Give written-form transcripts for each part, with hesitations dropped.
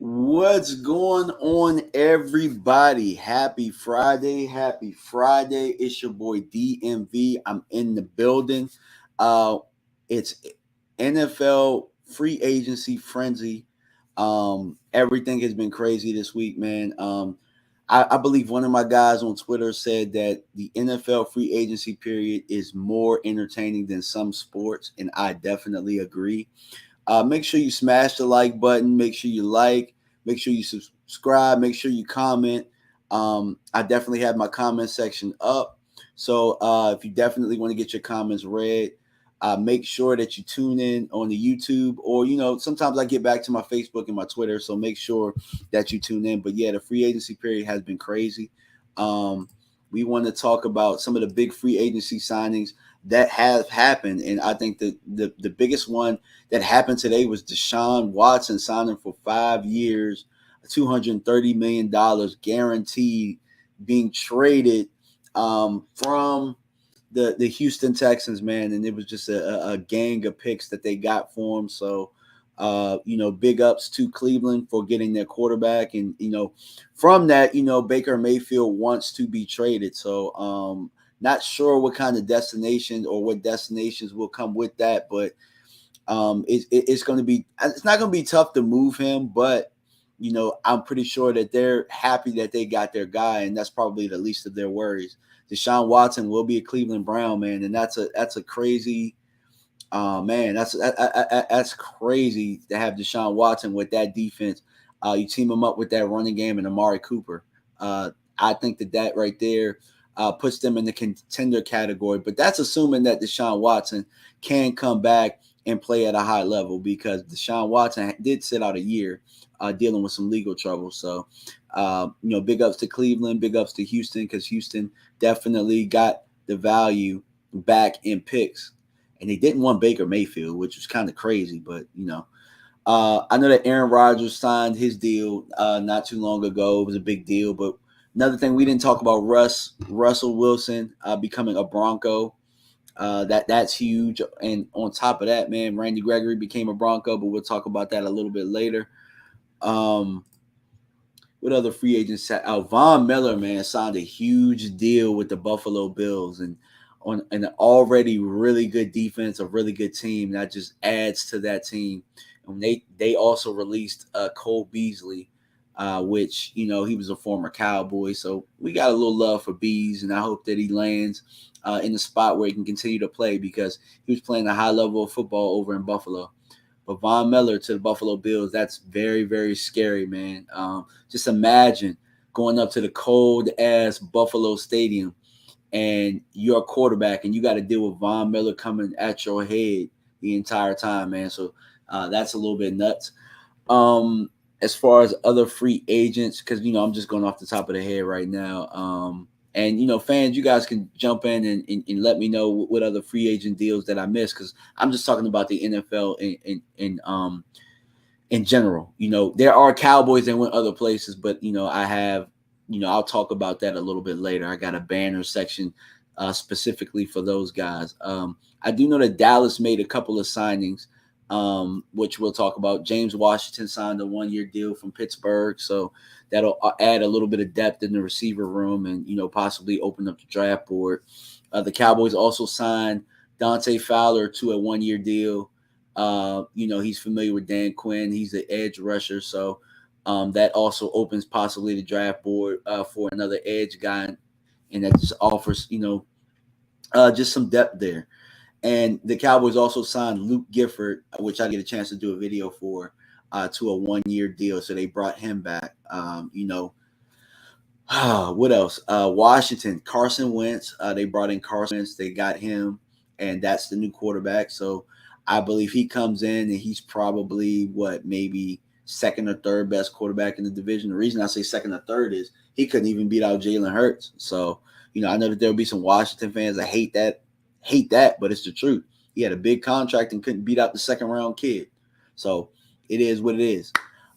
What's going on, everybody? Happy Friday. Happy Friday. It's your boy DMV. I'm in the building. Uh it's NFL free agency frenzy. Everything has been crazy this week, man. I believe one of my guys on Twitter said that the NFL free agency period is more entertaining than some sports, and I definitely agree. Make sure you smash the like button. Make sure you like. Make sure you subscribe. Make sure you comment. I definitely have my comment section up. So if you definitely want to get your comments read, make sure that you tune in on the YouTube, or sometimes I get back to my Facebook and my Twitter. So make sure that you tune in. But yeah, the free agency period has been crazy. Um, we want to talk about some of the big free agency signings that have happened, and I think the biggest one that happened today was Deshawn Watson signing for 5 years, $230 million guaranteed, being traded from the Houston Texans, man. And it was just a gang of picks that they got for him. So, big ups to Cleveland for getting their quarterback. And, from that, Baker Mayfield wants to be traded. So, not sure what kind of destination or what destinations will come with that, but it's going to be, it's not going to be tough to move him, but I'm pretty sure that they're happy that they got their guy, and that's probably the least of their worries. Deshaun Watson will be a Cleveland Brown, man, and that's a crazy, man, that's crazy to have Deshaun Watson with that defense. You team him up with that running game and Amari Cooper. I think that right there puts them in the contender category, but that's assuming that Deshaun Watson can come back and play at a high level, because Deshaun Watson did sit out a year dealing with some legal trouble. So, big ups to Cleveland, big ups to Houston, because Houston definitely got the value back in picks. And they didn't want Baker Mayfield, which was kind of crazy, but, I know that Aaron Rodgers signed his deal not too long ago. It was a big deal, but another thing we didn't talk about, Russell Wilson becoming a Bronco. That's huge. And on top of that, man, Randy Gregory became a Bronco, but we'll talk about that a little bit later. What other free agents? Von Miller, man, signed a huge deal with the Buffalo Bills, and on an already really good defense, a really good team that just adds to that team. And they also released Cole Beasley, which he was a former Cowboy, so we got a little love for Bees, and I hope that he lands in the spot where he can continue to play, because he was playing a high level of football over in Buffalo. But Von Miller to the Buffalo Bills, that's very, very scary, man. Just imagine going up to the cold-ass Buffalo Stadium, and you're a quarterback, and you got to deal with Von Miller coming at your head the entire time, man. So that's a little bit nuts. As far as other free agents, because, I'm just going off the top of the head right now. And, fans, you guys can jump in and let me know what other free agent deals that I missed, because I'm just talking about the NFL in general. There are Cowboys that went other places, but, I have, I'll talk about that a little bit later. I got a banner section specifically for those guys. I do know that Dallas made a couple of signings, which we'll talk about. James Washington signed a 1-year deal from Pittsburgh, so that'll add a little bit of depth in the receiver room, and possibly open up the draft board. The Cowboys also signed Dante Fowler to a 1-year deal. He's familiar with Dan Quinn. He's the edge rusher, so that also opens possibly the draft board for another edge guy, and that just offers just some depth there. And the Cowboys also signed Luke Gifford, which I get a chance to do a video for, to a 1-year deal. So they brought him back. What else? Washington, Carson Wentz. They brought in Carson Wentz. They got him, and that's the new quarterback. So I believe he comes in, and he's probably maybe second or third best quarterback in the division. The reason I say second or third is he couldn't even beat out Jalen Hurts. So, I know that there'll be some Washington fans that hate that, but it's the truth. He had a big contract and couldn't beat out the second round kid. So it is what it is.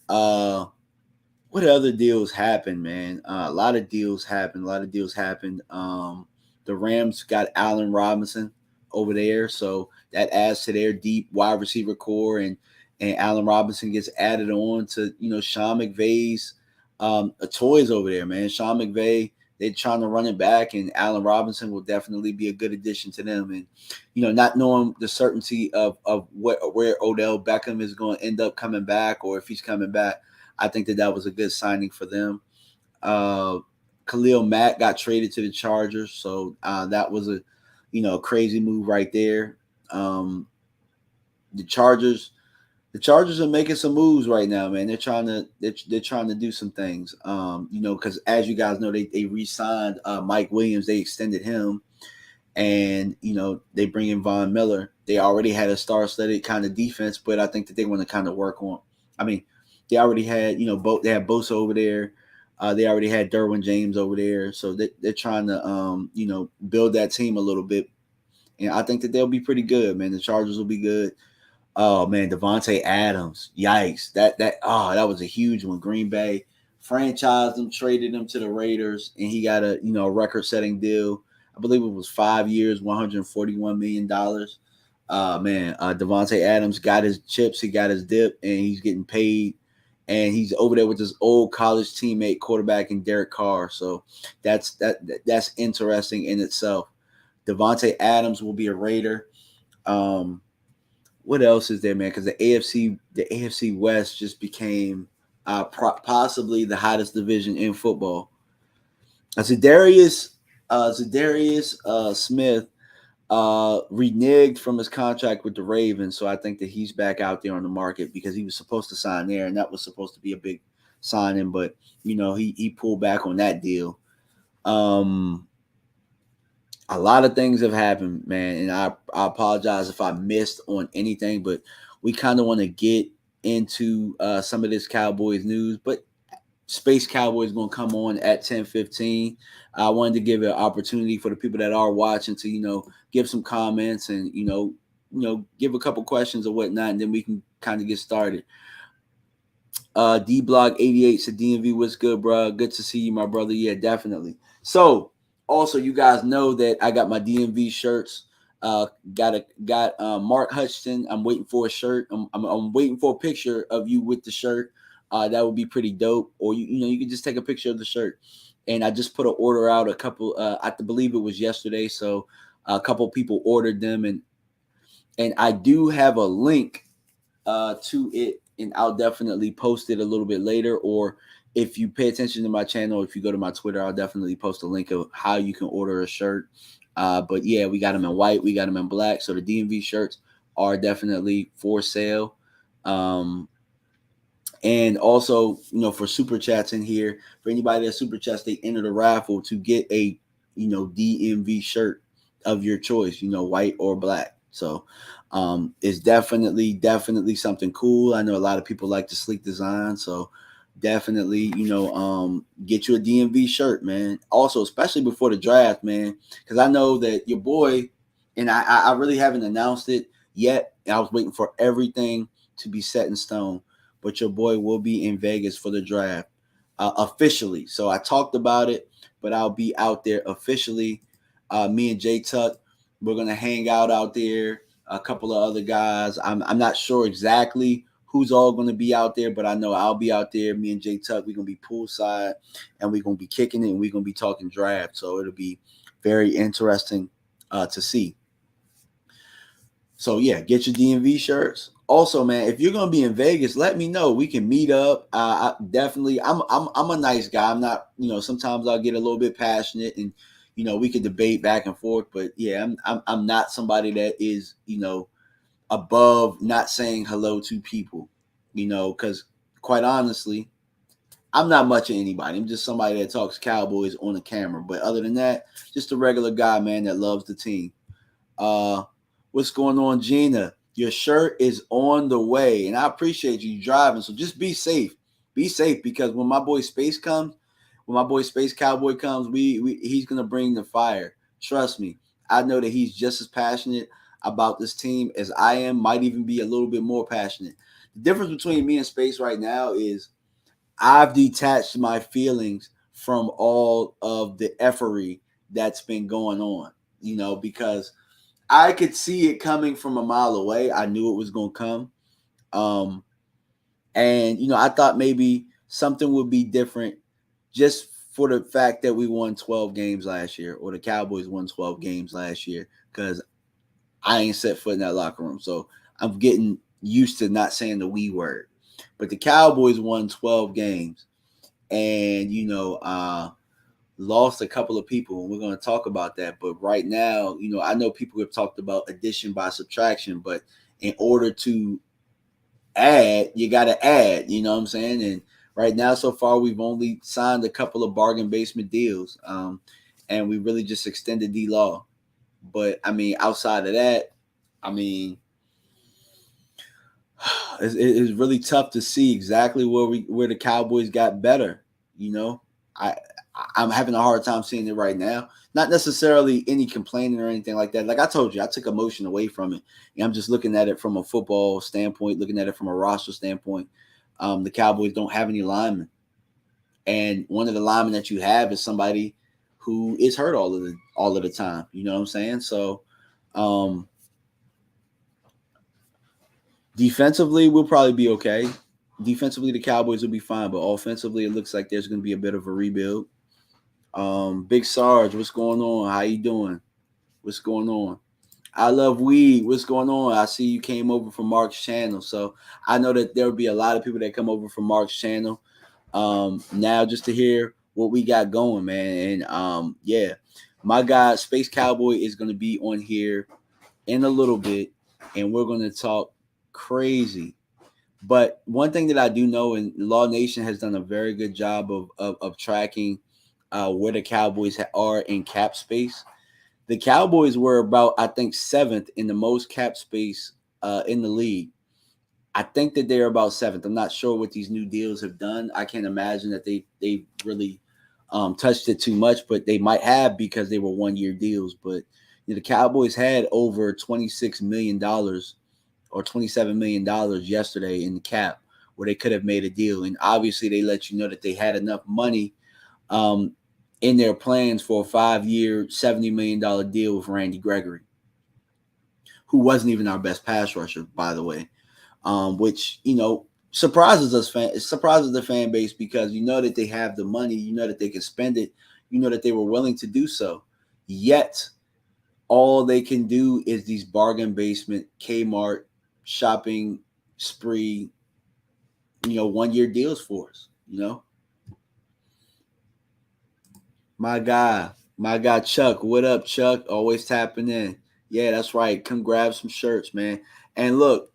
What other deals happened, man? A lot of deals happened. The Rams got Allen Robinson over there, so that adds to their deep wide receiver core. And and Allen Robinson gets added on to, Sean McVay's toys over there, man. Sean McVay, they're trying to run it back, and Allen Robinson will definitely be a good addition to them. And, not knowing the certainty of where Odell Beckham is going to end up coming back, or if he's coming back, I think that was a good signing for them. Khalil Mack got traded to the Chargers, so that was a crazy move right there. The Chargers are making some moves right now, man. They're trying to do some things. Because as you guys know, they re-signed Mike Williams. They extended him, and they bring in Von Miller. They already had a star-studded kind of defense, but I think that they want to kind of work on. I mean, they already had they had Bosa over there. They already had Derwin James over there, so they're trying to build that team a little bit, and I think that they'll be pretty good, man. The Chargers will be good. Oh man, Devontae Adams, yikes! That was a huge one. Green Bay franchised him, traded him to the Raiders, and he got a record-setting deal. I believe it was 5 years, $141 million. Devontae Adams got his chips, he got his dip, and he's getting paid. And he's over there with his old college teammate, quarterback, and Derek Carr. So that's interesting in itself. Devontae Adams will be a Raider. What else is there, man? Because the AFC West just became possibly the hottest division in football. Za'Darius Smith reneged from his contract with the Ravens, so I think that he's back out there on the market because he was supposed to sign there, and that was supposed to be a big signing, but he pulled back on that deal. A lot of things have happened, man, and I apologize if I missed on anything, but we kind of want to get into some of this Cowboys news, but Space Cowboy is going to come on at 10:15. I wanted to give an opportunity for the people that are watching to, give some comments and, give a couple questions or whatnot, and then we can kind of get started. D-Block88 said, DMV, what's good, bro? Good to see you, my brother. Yeah, definitely. So, also, you guys know that I got my DMV shirts. Got Mark Hutchinson. I'm waiting for a shirt. I'm waiting for a picture of you with the shirt. That would be pretty dope. Or you can just take a picture of the shirt. And I just put an order out. A couple. I believe it was yesterday. So a couple people ordered them, and I do have a link to it, and I'll definitely post it a little bit later. Or if you pay attention to my channel, if you go to my Twitter, I'll definitely post a link of how you can order a shirt. But yeah, we got them in white, we got them in black. So the DMV shirts are definitely for sale. And also, for super chats in here, for anybody that super chats, they enter the raffle to get a, DMV shirt of your choice, white or black. So it's definitely something cool. I know a lot of people like the sleek design, so definitely, get you a DMV shirt, man. Also, especially before the draft, man, because I know that your boy, and I really haven't announced it yet. I was waiting for everything to be set in stone, but your boy will be in Vegas for the draft officially. So I talked about it, but I'll be out there officially. Me and Jay Tuck, we're gonna hang out there. A couple of other guys. I'm not sure exactly who's all going to be out there, but I know I'll be out there. Me and Jay Tuck, we're going to be poolside, and we're going to be kicking it, and we're going to be talking draft. So it'll be very interesting to see. So yeah, get your DMV shirts. Also, man, if you're going to be in Vegas, let me know. We can meet up. I'm a nice guy. I'm not, sometimes I'll get a little bit passionate, and we can debate back and forth. But yeah, I'm not somebody that is, above not saying hello to people, because quite honestly, I'm not much of anybody. I'm just somebody that talks Cowboys on the camera. But other than that, just a regular guy, man, that loves the team. What's going on, Gina? Your shirt is on the way, and I appreciate you driving. So just be safe. Be safe, because when my boy Space Cowboy comes, he's gonna bring the fire. Trust me. I know that he's just as passionate about this team as I am, might even be a little bit more passionate. The difference between me and Space right now is I've detached my feelings from all of the effery that's been going on, because I could see it coming from a mile away. I knew it was going to come. And I thought maybe something would be different just for the fact that we won 12 games last year, or the Cowboys won 12 games last year, because I ain't set foot in that locker room. So I'm getting used to not saying the we word. But the Cowboys won 12 games and, lost a couple of people, and we're going to talk about that. But right now, I know people have talked about addition by subtraction, but in order to add, you got to add, you know what I'm saying? And right now, so far, we've only signed a couple of bargain basement deals, and we really just extended D-Law. But, I mean, outside of that, I mean, it's really tough to see exactly where the Cowboys got better. I'm having a hard time seeing it right now. Not necessarily any complaining or anything like that. Like I told you, I took emotion away from it. And I'm just looking at it from a football standpoint, looking at it from a roster standpoint. The Cowboys don't have any linemen. And one of the linemen that you have is somebody who is hurt all of the time. You know what I'm saying? So defensively, we'll probably be okay. Defensively, the Cowboys will be fine, but offensively, it looks like there's going to be a bit of a rebuild. Big Sarge, what's going on? How you doing? What's going on? I love weed. What's going on? I see you came over from Mark's channel, so I know that there will be a lot of people that come over from Mark's channel. Now just to hear what we got going, man. And yeah, my guy Space Cowboy is going to be on here in a little bit, and we're going to talk crazy. But one thing that I do know, and Law Nation has done a very good job of tracking where the Cowboys are in cap space. The Cowboys were about, I think, 7th in the most cap space in the league. I think that they're about 7th. I'm not sure what these new deals have done. I can't imagine that they really touched it too much, but they might have because they were one-year deals. But the Cowboys had over $26 million or $27 million yesterday in the cap where they could have made a deal. And obviously they let you know that they had enough money in their plans for a 5-year, $70 million deal with Randy Gregory, who wasn't even our best pass rusher, by the way, which, surprises us. It surprises the fan base because you know that they have the money, you know that they can spend it, you know that they were willing to do so. Yet, all they can do is these bargain basement Kmart shopping spree, 1-year deals for us, My guy Chuck. What up, Chuck? Always tapping in. Yeah, that's right. Come grab some shirts, man. And look,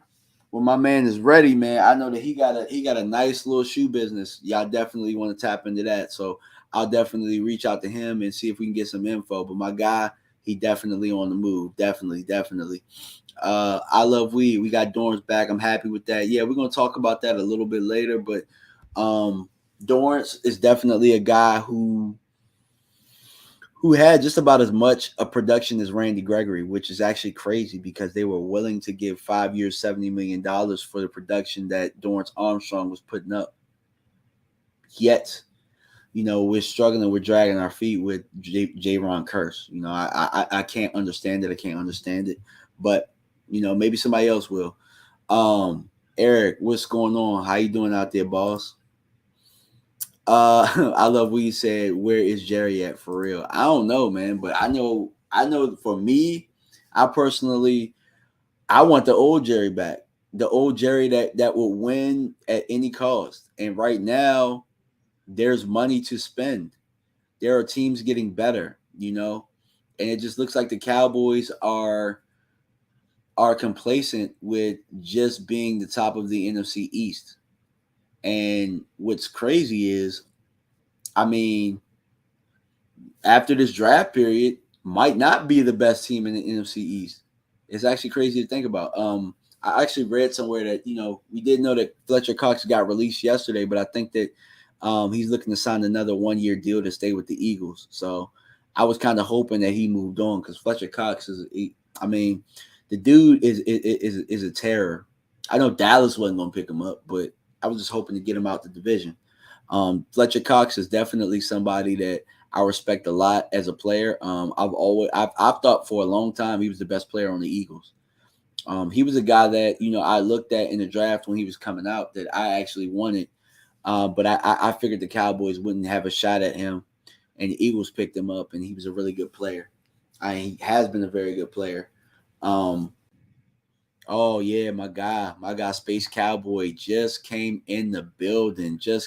when my man is ready, man, I know that he got a nice little shoe business. Y'all definitely want to tap into that. So I'll definitely reach out to him and see if we can get some info. But my guy, he definitely on the move. Definitely. I love weed. We got Dorrance back. I'm happy with that. Yeah, we're gonna talk about that a little bit later. But Dorrance is definitely a guy who had just about as much a production as Randy Gregory, which is actually crazy because they were willing to give 5 years, $70 million for the production that Dorrance Armstrong was putting up. Yet, we're struggling, we're dragging our feet with J-Ron Curse. I can't understand it. I can't understand it. But, maybe somebody else will. Eric, what's going on? How you doing out there, boss? I love what you said. Where is Jerry at for real? I don't know, man, but I know for me, I personally, I want the old Jerry back. The old Jerry that will win at any cost. And right now, there's money to spend. There are teams getting better, and it just looks like the Cowboys are complacent with just being the top of the NFC East. And what's crazy is, I mean, after this draft period, might not be the best team in the NFC East. It's actually crazy to think about. I actually read somewhere that, we did know that Fletcher Cox got released yesterday, but I think that he's looking to sign another 1-year deal to stay with the Eagles. So I was kind of hoping that he moved on because Fletcher Cox the dude is a terror. I know Dallas wasn't going to pick him up, but I was just hoping to get him out the division. Fletcher Cox is definitely somebody that I respect a lot as a player. I've thought for a long time he was the best player on the Eagles. He was a guy that, I looked at in the draft when he was coming out that I actually wanted. But I figured the Cowboys wouldn't have a shot at him, and the Eagles picked him up, and he was a really good player. He has been a very good player. Oh yeah, my guy, Space Cowboy just came in the building. So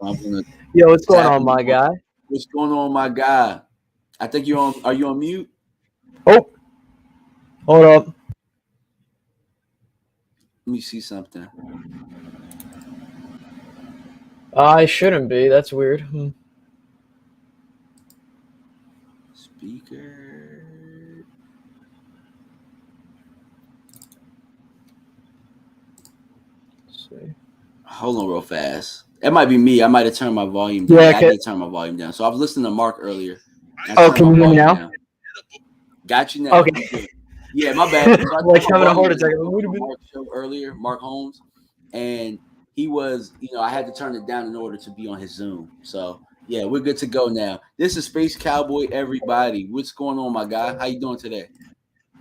I'm gonna Yo, what's going tap on, him my guy? What's going on, my guy? I think you're on. Are you on mute? Oh, hold up. Let me see something. I shouldn't be. That's weird. Speaker. Let's see. Hold on real fast. It might be me. I might have turned my volume down. Yeah, I did turn my volume down. So I was listening to Mark earlier. Oh, can you hear me now? Down. Got you now. Okay. Yeah, my bad. Like having a heart attack. Mark show earlier, Mark Holmes, and he was, I had to turn it down in order to be on his Zoom. So yeah, we're good to go now. This is Space Cowboy, everybody. What's going on, my guy? How you doing today?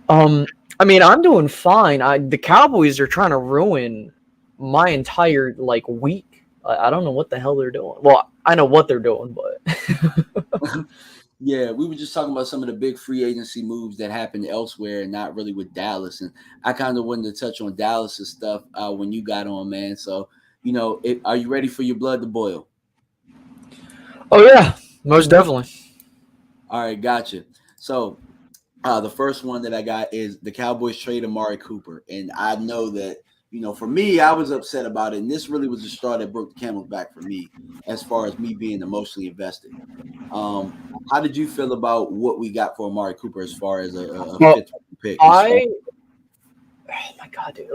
I mean, I'm doing fine. The Cowboys are trying to ruin my entire week. I don't know what the hell they're doing. Well, I know what they're doing, but yeah, we were just talking about some of the big free agency moves that happened elsewhere and not really with Dallas. And I kind of wanted to touch on Dallas's stuff when you got on, man. So, are you ready for your blood to boil? Oh yeah, most definitely. All right, gotcha. So the first one that I got is the Cowboys trade Amari Cooper. And I know that, for me, I was upset about it. And this really was the straw that broke the camel's back for me as far as me being emotionally invested. How did you feel about what we got for Amari Cooper as far as a fifth pick? Oh my God, dude.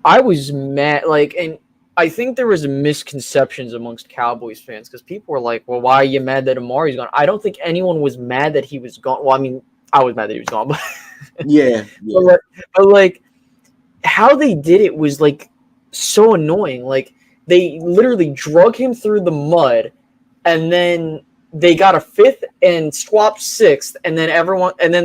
I was mad. And I think there was misconceptions amongst Cowboys fans because people were like, well, why are you mad that Amari's gone? I don't think anyone was mad that he was gone. Well, I mean, I was mad that he was gone, but yeah. But how they did it was so annoying. They literally drug him through the mud, and then they got a fifth and swapped sixth, and then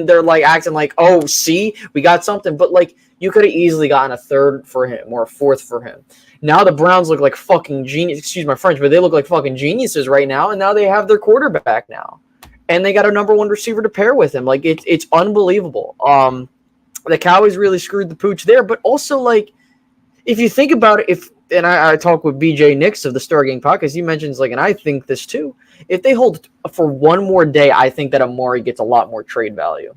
they're acting like, oh, see, we got something. But you could have easily gotten a third for him or a fourth for him. Now the Browns look like fucking genius. Excuse my French, but they look like fucking geniuses right now. And now they have their quarterback now, and they got a number one receiver to pair with him. It's unbelievable. The Cowboys really screwed the pooch there. But also, if you think about it, and I talk with BJ Nix of the Star Gang podcast, he mentions and I think this too. If they hold for one more day, I think that Amari gets a lot more trade value.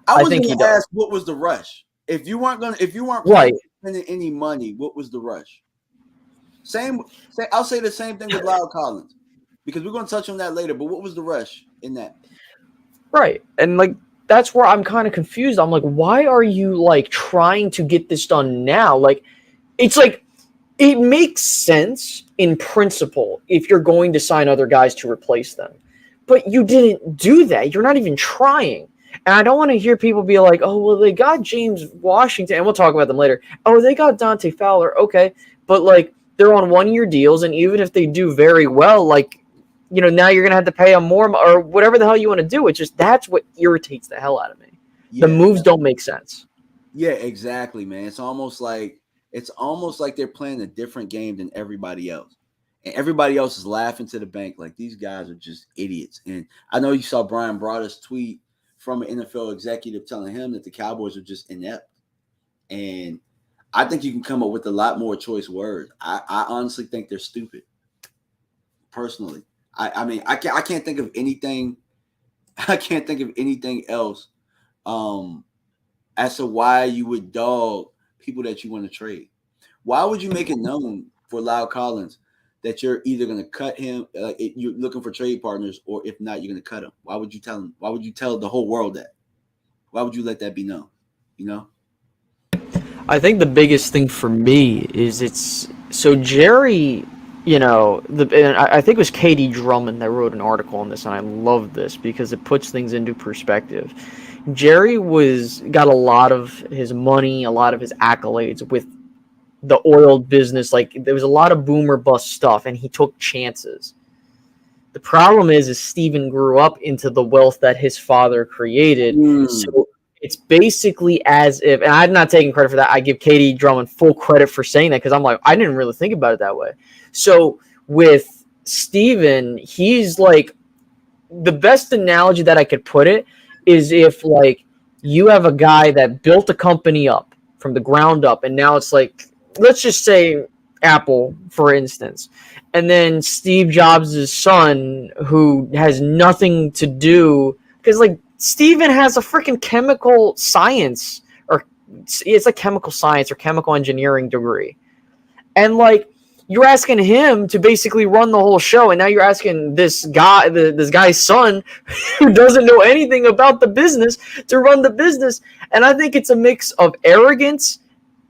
I think he does. What was the rush? If you weren't right spending any money, what was the rush? I'll say the same thing with Lyle Collins because we're going to touch on that later. But what was the rush in that? Right, and that's where I'm kind of confused. I'm why are you trying to get this done now? It makes sense in principle if you're going to sign other guys to replace them, but you didn't do that. You're not even trying. And I don't want to hear people be like, oh, well, they got James Washington, and we'll talk about them later. Oh, they got Dante Fowler. Okay. But they're on 1-year deals. And even if they do very well, now you're going to have to pay them more or whatever the hell you want to do. It's just, that's what irritates the hell out of me. Yeah, the moves don't make sense. Yeah, exactly, man. It's almost like they're playing a different game than everybody else. And everybody else is laughing to the bank like these guys are just idiots. And I know you saw Brian Broaddus tweet from an NFL executive telling him that the Cowboys are just inept. And I think you can come up with a lot more choice words. I honestly think they're stupid. Personally. I mean, I can't think of anything. I can't think of anything else as to why you would dog people that you want to trade. Why would you make it known for Lyle Collins that you're either going to cut him, you're looking for trade partners, or if not, you're going to cut him? Why would you tell him? Why would you tell the whole world that? Why would you let that be known? I think the biggest thing for me is Jerry, I think it was Katie Drummond that wrote an article on this, and I love this because it puts things into perspective. Jerry got a lot of his money, a lot of his accolades with the oil business. There was a lot of boomer bust stuff, and he took chances. The problem is Steven grew up into the wealth that his father created. So it's basically as if, and I'm not taking credit for that. I give Katie Drummond full credit for saying that because I'm like, I didn't really think about it that way. So with Steven, he's like, the best analogy that I could put it is if like you have a guy that built a company up from the ground up, and now it's like, let's just say Apple, for instance, and then Steve Jobs' son, who has nothing to do, because like Steven has a freaking chemical science, or it's a chemical science or chemical engineering degree, and like you're asking him to basically run the whole show, and now you're asking this guy, this guy's son, who doesn't know anything about the business, to run the business. And I think it's a mix of arrogance,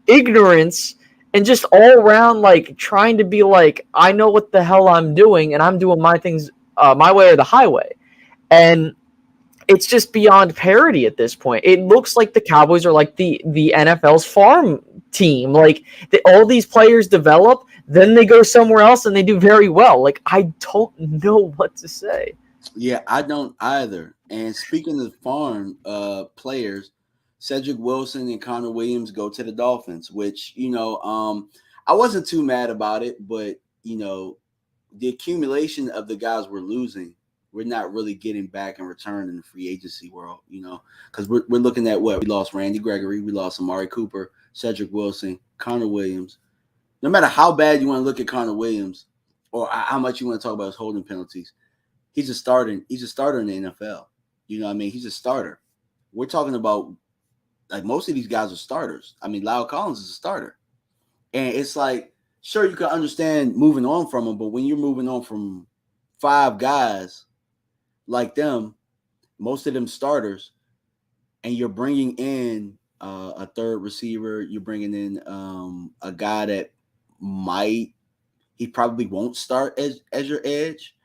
ignorance, and just all around like trying to be like, I know what the hell I'm doing, and I'm doing my things my way or the highway. And it's just beyond parody at this point. It looks like the Cowboys are like the NFL's farm team. Like all these players develop, then they go somewhere else and they do very well. Like, I don't know what to say. Yeah, I don't either. And speaking of farm players, Cedric Wilson and Connor Williams go to the Dolphins, which, I wasn't too mad about it, but, the accumulation of the guys we're losing, we're not really getting back in return in the free agency world, because we're looking at what? We lost Randy Gregory, we lost Amari Cooper, Cedric Wilson, Connor Williams. No matter how bad you want to look at Connor Williams or how much you want to talk about his holding penalties, he's a starter in the NFL. You know what I mean? He's a starter. We're talking about, like, most of these guys are starters. I mean, Lyle Collins is a starter. And it's like, sure, you can understand moving on from him, but when you're moving on from 5 guys like them, most of them starters, and you're bringing in a third receiver, you're bringing in a guy that he probably won't start as your edge.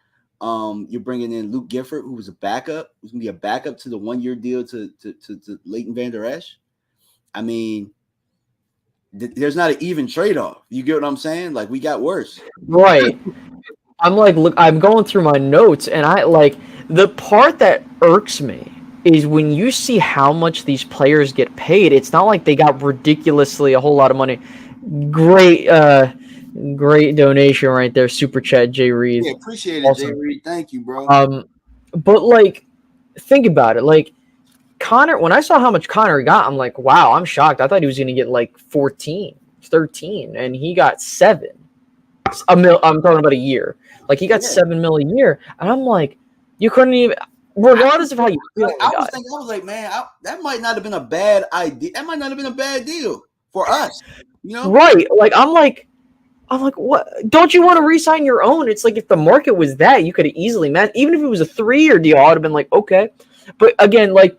You're bringing in Luke Gifford, who was a backup, who's gonna be a backup to the 1-year deal to Leighton Vander Esch. I mean, there's not an even trade-off. You get what I'm saying? Like, we got worse. Right. I'm like, look, I'm going through my notes, and I like the part that irks me is when you see how much these players get paid. It's not like they got ridiculously a whole lot of money. Great donation right there, super chat, Jay Reed. Yeah, appreciate it, awesome. Jay Reed. Thank you, bro. But like, think about it. Like, Connor, when I saw how much Connor got, I'm like, wow, I'm shocked. I thought he was going to get like 14, 13, and he got 7. I'm talking about a year. Like, he got $7 million a year, and I'm like, you couldn't even. Regardless of how you feel, I was like, man, that might not have been a bad idea. That might not have been a bad deal for us, Right? Like, I'm like, what? Don't you want to re-sign your own? It's like, if the market was that, you could have easily met. Even if it was a 3-year deal, I would have been like, okay. But again, like,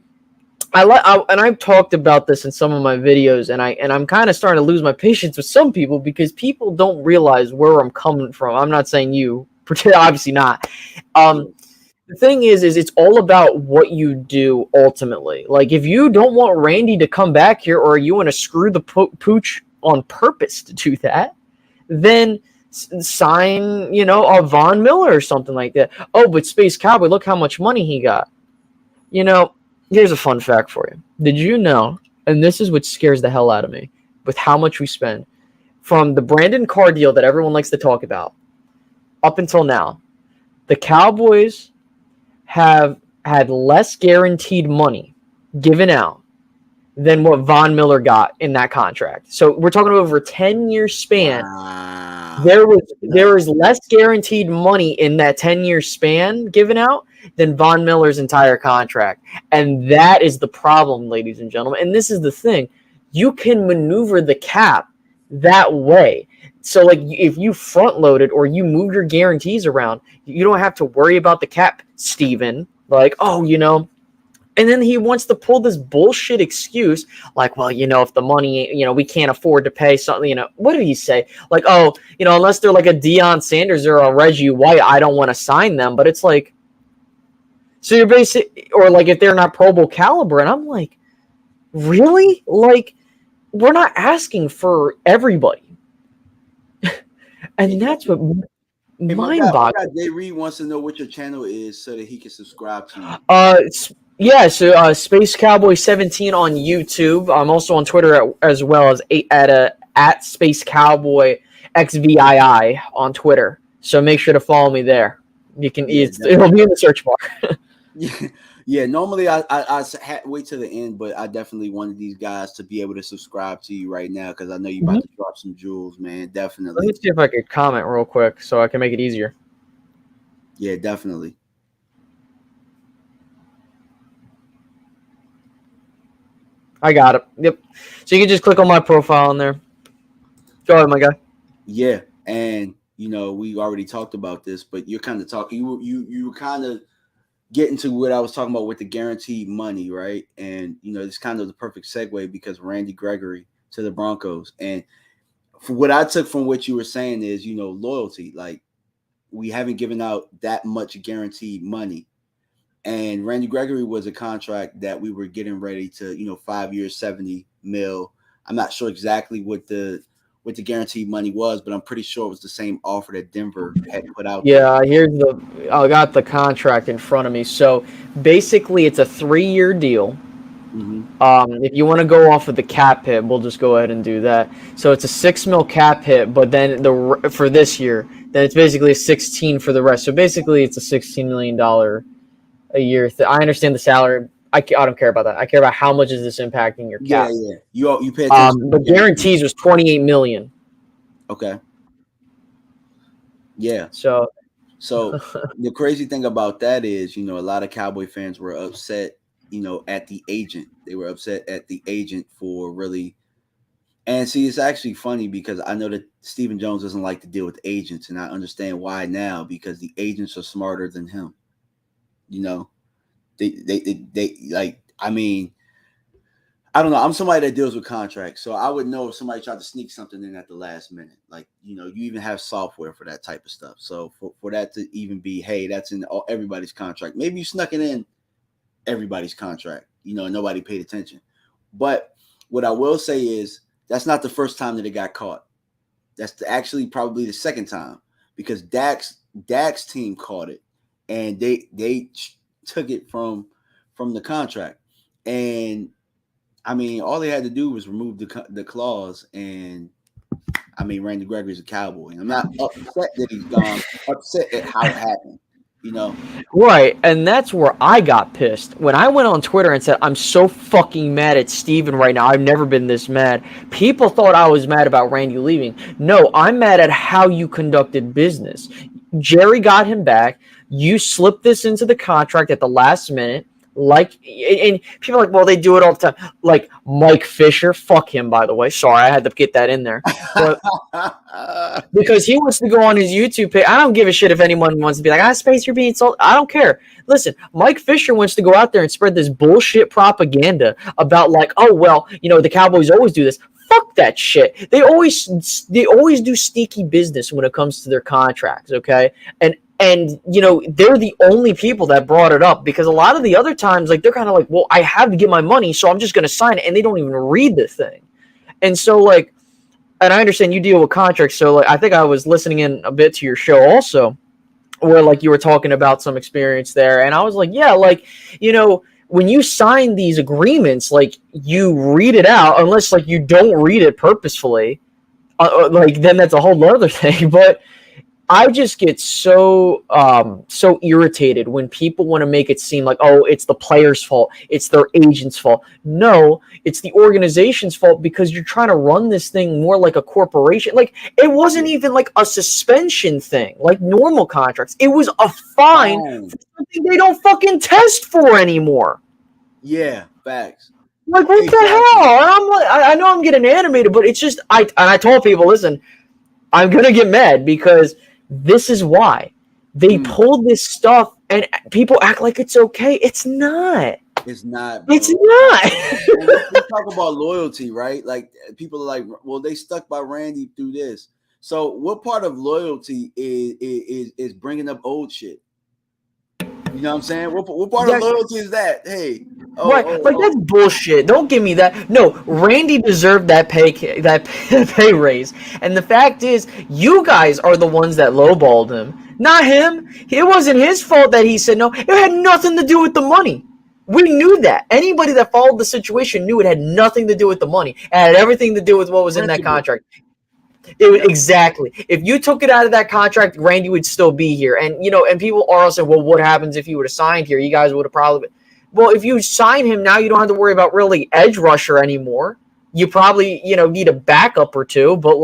I've talked about this in some of my videos, and I'm kind of starting to lose my patience with some people because people don't realize where I'm coming from. I'm not saying you, obviously not. The thing is it's all about what you do ultimately. Like, if you don't want Randy to come back here, or you want to screw the pooch on purpose to do that, then sign, a Von Miller or something like that. Oh, but Space Cowboy, look how much money he got. Here's a fun fact for you. Did you know, and this is what scares the hell out of me, with how much we spend, from the Brandon Carr deal that everyone likes to talk about, up until now, the Cowboys have had less guaranteed money given out than what Von Miller got in that contract. So we're talking over a 10-year span. Wow. There was less guaranteed money in that 10-year span given out than Von Miller's entire contract. And that is the problem, ladies and gentlemen. And this is the thing. You can maneuver the cap that way. So, like, if you front-loaded or you move your guarantees around, you don't have to worry about the cap, Steven. Like, and then he wants to pull this bullshit excuse, like, well, if the money, we can't afford to pay something, what did he say? Like, unless they're like a Deion Sanders or a Reggie White, I don't want to sign them. But it's like, so you're basically, or like if they're not Pro Bowl caliber, and I'm like, really? Like, we're not asking for everybody. And that's what mind-boggling. Jay Reed wants to know what your channel is so that he can subscribe to you. Yeah, so SpaceCowboy17 on YouTube. I'm also on Twitter as well as at SpaceCowboy XVII on Twitter. So make sure to follow me there. You can Yeah, it'll be in the search bar. yeah, yeah. Normally, wait till the end, but I definitely wanted these guys to be able to subscribe to you right now because I know you're about to drop some jewels, man. Let Definitely. me see if I could comment real quick so I can make it easier. Yeah, definitely. I got it. Yep. So you can just click on my profile in there. Go ahead, my guy. Yeah, and we already talked about this, but you're kind of talking. You were kind of getting to what I was talking about with the guaranteed money, right? And it's kind of the perfect segue because Randy Gregory to the Broncos, and for what I took from what you were saying is loyalty. Like we haven't given out that much guaranteed money, and Randy Gregory was a contract that we were getting ready to 5 years, 70 mil. I'm not sure exactly what the guaranteed money was, but I'm pretty sure it was the same offer that Denver had put out there. Yeah, I got the contract in front of me. So basically, it's a 3-year deal. Mm-hmm. If you want to go off of the cap hit, we'll just go ahead and do that. So it's a 6 mil cap hit, but then for this year, then it's basically a 16 for the rest. So basically, it's a $16 million a year. I understand the salary. I don't care about that. I care about how much is this impacting your cap. Yeah. You pay attention. The guarantees was 28 million. Okay. Yeah. So the crazy thing about that is, a lot of Cowboy fans were upset, at the agent. They were upset at the agent for really. And see, it's actually funny because I know that Stephen Jones doesn't like to deal with agents, and I understand why now because the agents are smarter than him. They like. I mean, I don't know. I'm somebody that deals with contracts, so I would know if somebody tried to sneak something in at the last minute. Like, you even have software for that type of stuff. So for that to even be, hey, that's in everybody's contract. Maybe you snuck it in everybody's contract, and nobody paid attention. But what I will say is that's not the first time that it got caught. That's actually probably the second time because Dak's team caught it, and they took it from the contract. And I mean, all they had to do was remove the clause, and I mean, Randy Gregory's a Cowboy. And I'm not upset that he's gone. Upset at how it happened, Right, and that's where I got pissed. When I went on Twitter and said, I'm so fucking mad at Steven right now. I've never been this mad. People thought I was mad about Randy leaving. No, I'm mad at how you conducted business. Jerry got him back. You slipped this into the contract at the last minute. And people are like, well, they do it all the time. Like Mike Fisher, fuck him, by the way. Sorry, I had to get that in there. But because he wants to go on his YouTube page. I don't give a shit if anyone wants to be like, Space, you're being insulted. I don't care. Listen, Mike Fisher wants to go out there and spread this bullshit propaganda about like, oh, well, the Cowboys always do this. Fuck that shit. They always do sneaky business when it comes to their contracts, okay? And they're the only people that brought it up because a lot of the other times, like, they're kind of like, well, I have to get my money, so I'm just going to sign it, and they don't even read the thing. And so, like, and I understand you deal with contracts, so, like, I think I was listening in a bit to your show also, where, like, you were talking about some experience there, and I was like, yeah, like, when you sign these agreements, like, you read it out, unless, like, you don't read it purposefully, like, then that's a whole other thing, but I just get so irritated when people want to make it seem like, oh, it's the player's fault, it's their agent's fault. No, it's the organization's fault because you're trying to run this thing more like a corporation. Like, it wasn't even like a suspension thing, like normal contracts. It was a fine for something they don't fucking test for anymore. Yeah, facts. Like, what the hell? And I'm like, I know I'm getting animated, but it's just, I told people, listen, I'm gonna get mad because this is why they pulled this stuff and people act like it's okay. It's not. It's not. Bro. It's not. Let's talk about loyalty, right? Like, people are like, well, they stuck by Randy through this. So what part of loyalty is bringing up old shit? You know what I'm saying? What part of loyalty is that? Hey, that's bullshit. Don't give me that. No, Randy deserved that pay raise. And the fact is, you guys are the ones that lowballed him, not him. It wasn't his fault that he said no. It had nothing to do with the money. We knew that. Anybody that followed the situation knew it had nothing to do with the money. It had everything to do with what was in that contract. Exactly. If you took it out of that contract, Randy would still be here. And and people are saying, well, what happens if he would have signed here? You guys would have probably been. Well, if you sign him now, you don't have to worry about really edge rusher anymore. You probably, need a backup or two, but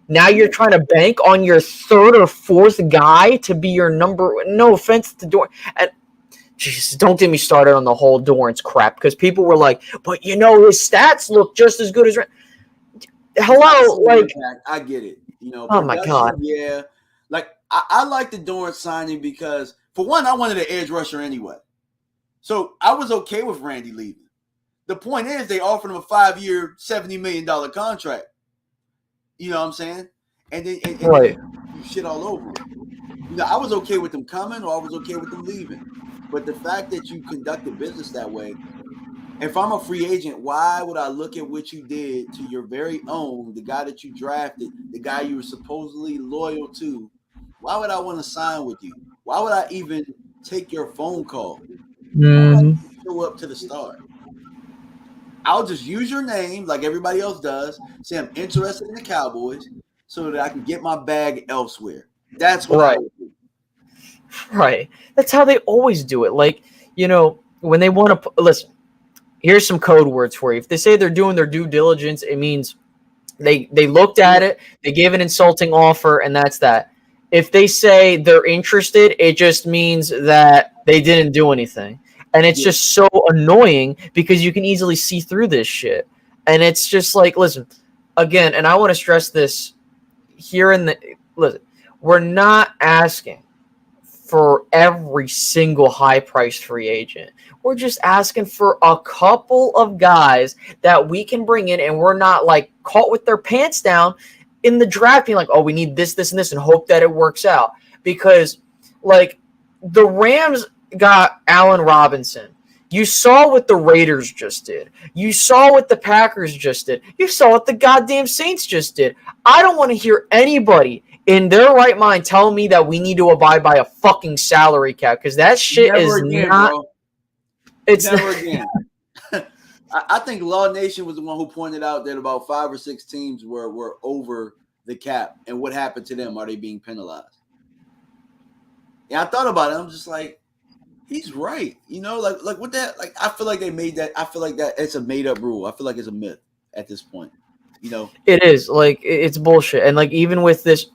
now you're trying to bank on your third or fourth guy to be your number. No offense to Dorrance. And Jesus, don't get me started on the whole Dorrance crap, because people were like, but his stats look just as good as. Hello, I get it. Oh my God. Yeah, I like the Dorrance signing because, for one, I wanted an edge rusher anyway, so I was okay with Randy leaving. The point is, they offered him a 5-year, $70 million contract. You know what I'm saying? And then right. You shit all over him. I was okay with them coming, or I was okay with them leaving. But the fact that you conducted business that way, if I'm a free agent, why would I look at what you did to your very own, the guy that you drafted, the guy you were supposedly loyal to? Why would I want to sign with you? Why would I even take your phone call? Why would I show up to the start? I'll just use your name like everybody else does, say I'm interested in the Cowboys so that I can get my bag elsewhere. That's what I would do. Right. That's how they always do it. When they want to listen, here's some code words for you. If they say they're doing their due diligence, it means they looked at it, they gave an insulting offer, and that's that. If they say they're interested, it just means that they didn't do anything. And it's just so annoying because you can easily see through this shit. And it's just listen, again, and I want to stress this here listen, we're not asking for every single high-priced free agent. We're just asking for a couple of guys that we can bring in, and we're not caught with their pants down in the draft being oh, we need this, this, and this, and hope that it works out. Because the Rams got Allen Robinson. You saw what the Raiders just did. You saw what the Packers just did. You saw what the goddamn Saints just did. I don't want to hear anybody in their right mind tell me that we need to abide by a fucking salary cap, because that shit never is again, not. Bro. It's never again. I think Law Nation was the one who pointed out that about 5 or 6 teams were over the cap, and what happened to them? Are they being penalized? Yeah, I thought about it. I'm just he's right. With that, I feel like they made that. I feel like that it's a made up rule. I feel like it's a myth at this point. It is it's bullshit. And even with this,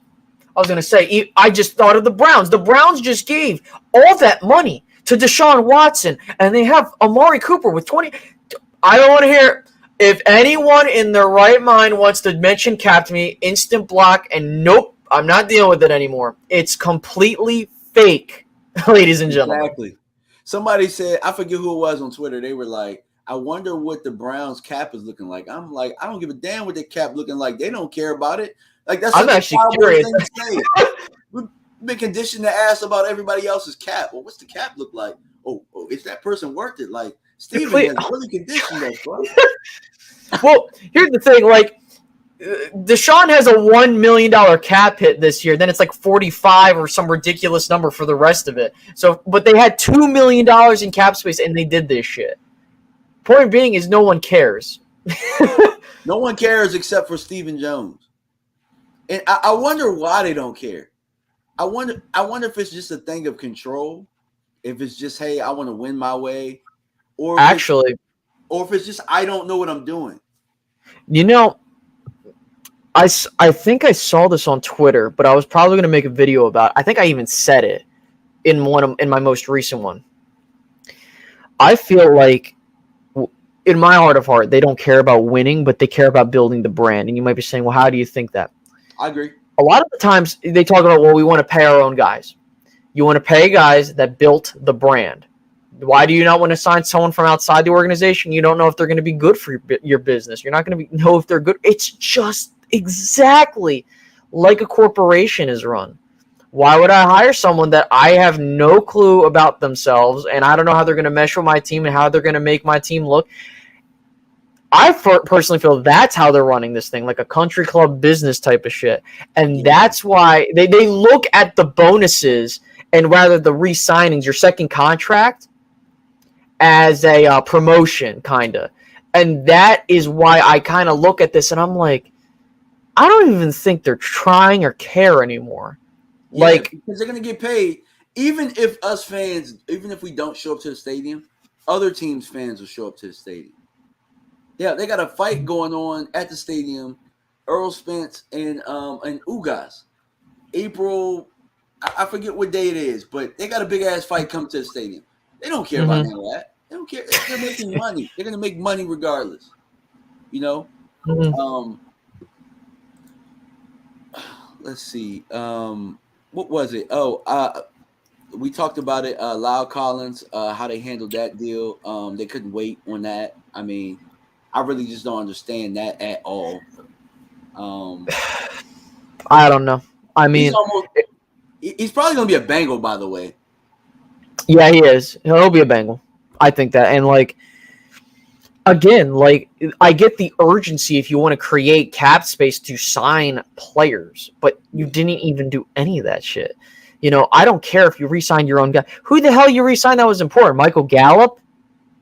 I was gonna say, I just thought of the Browns. The Browns just gave all that money to Deshaun Watson, and they have Amari Cooper with 20. I don't want to hear. If anyone in their right mind wants to mention cap to me, instant block, and nope, I'm not dealing with it anymore. It's completely fake, ladies and gentlemen. Exactly. Somebody said, I forget who it was on Twitter. They were like, I wonder what the Browns cap is looking like. I'm like, I don't give a damn what their cap looking like. They don't care about it. That's I'm actually curious. Thing to say. We've been conditioned to ask about everybody else's cap. Well, what's the cap look like? Oh, is that person worth it? Steven has really conditioned us, bro. Well, here's the thing. Deshaun has a $1 million cap hit this year. Then it's 45 or some ridiculous number for the rest of it. So, but they had $2 million in cap space, and they did this shit. Point being is no one cares. No one cares except for Stephen Jones. And I wonder why they don't care. I wonder if it's just a thing of control. If it's just, hey, I want to win my way. Or if it's just, I don't know what I'm doing. I think I saw this on Twitter, but I was probably going to make a video about it. I think I even said it in my most recent one. I feel like, in my heart of heart, they don't care about winning, but they care about building the brand. And you might be saying, well, how do you think that? I agree. A lot of the times they talk about, well, we want to pay our own guys. You want to pay guys that built the brand. Why do you not want to sign someone from outside the organization? You don't know if they're going to be good for your business. You're not going to know if they're good. It's just exactly like a corporation is run. Why would I hire someone that I have no clue about themselves, and I don't know how they're going to mesh with my team and how they're going to make my team look? I personally feel that's how they're running this thing, like a country club business type of shit. And that's why they look at the bonuses and rather the re-signings, your second contract, as a promotion, kind of. And that is why I kind of look at this and I'm like, I don't even think they're trying or care anymore. Yeah, like, because they're going to get paid. Even if us fans, even if we don't show up to the stadium, other teams' fans will show up to the stadium. Yeah, they got a fight going on at the stadium. Earl Spence and Ugas. April, I forget what day it is, but they got a big ass fight coming to the stadium. They don't care about none of that. They don't care. They're making money. They're gonna make money regardless. You know. Let's see. What was it? Oh, we talked about it. Lyle Collins, how they handled that deal. They couldn't wait on that. I mean, I really just don't understand that at all. I don't know. I mean, he's probably gonna be a Bengal, by the way. Yeah, he is. He'll be a Bengal. I think that. And like, again, like, I get the urgency if you want to create cap space to sign players, but you didn't even do any of that shit. You know, I don't care if you re-signed your own guy. Who the hell you re-signed that was important? Michael Gallup?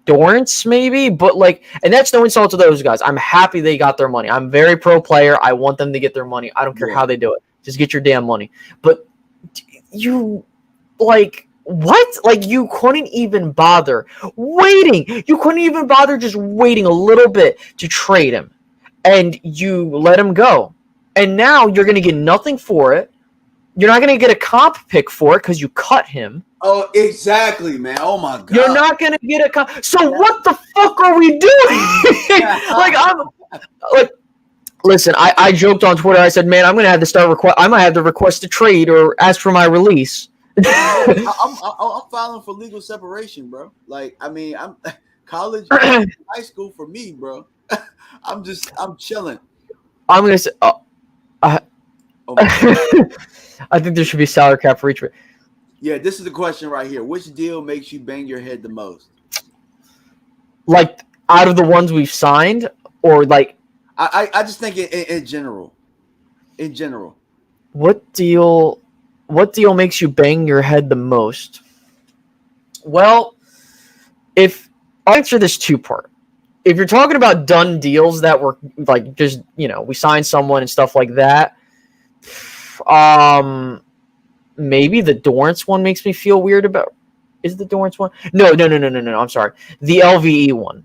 Dorrance, maybe? But like, and that's no insult to those guys. I'm happy they got their money. I'm very pro player. I want them to get their money. I don't care how they do it. Just get your damn money. But you, like, what? Like, you couldn't even bother waiting. You couldn't even bother just waiting a little bit to trade him. And you let him go. And now you're going to get nothing for it. You're not going to get a comp pick for it because you cut him. Oh, exactly, man. Oh, my God. You're not going to get a comp. So what the fuck are we doing? Listen, I joked on Twitter. I said, man, I'm going to have to start I might have to request a trade or ask for my release. I'm filing for legal separation, bro. Like, I mean, I'm college, high school for me, bro. I'm chilling. I'm going to say, I think there should be a salary cap for each. Yeah, this is the question right here. Which deal makes you bang your head the most? Like, out of the ones we've signed, or like, I just think in general. In general. What deal makes you bang your head the most? Well, I'll answer this two-part. If you're talking about done deals that were like just, you know, we signed someone and stuff like that, maybe the Dorrance one makes me feel weird about. Is the Dorrance one? No. I'm sorry. The LVE one.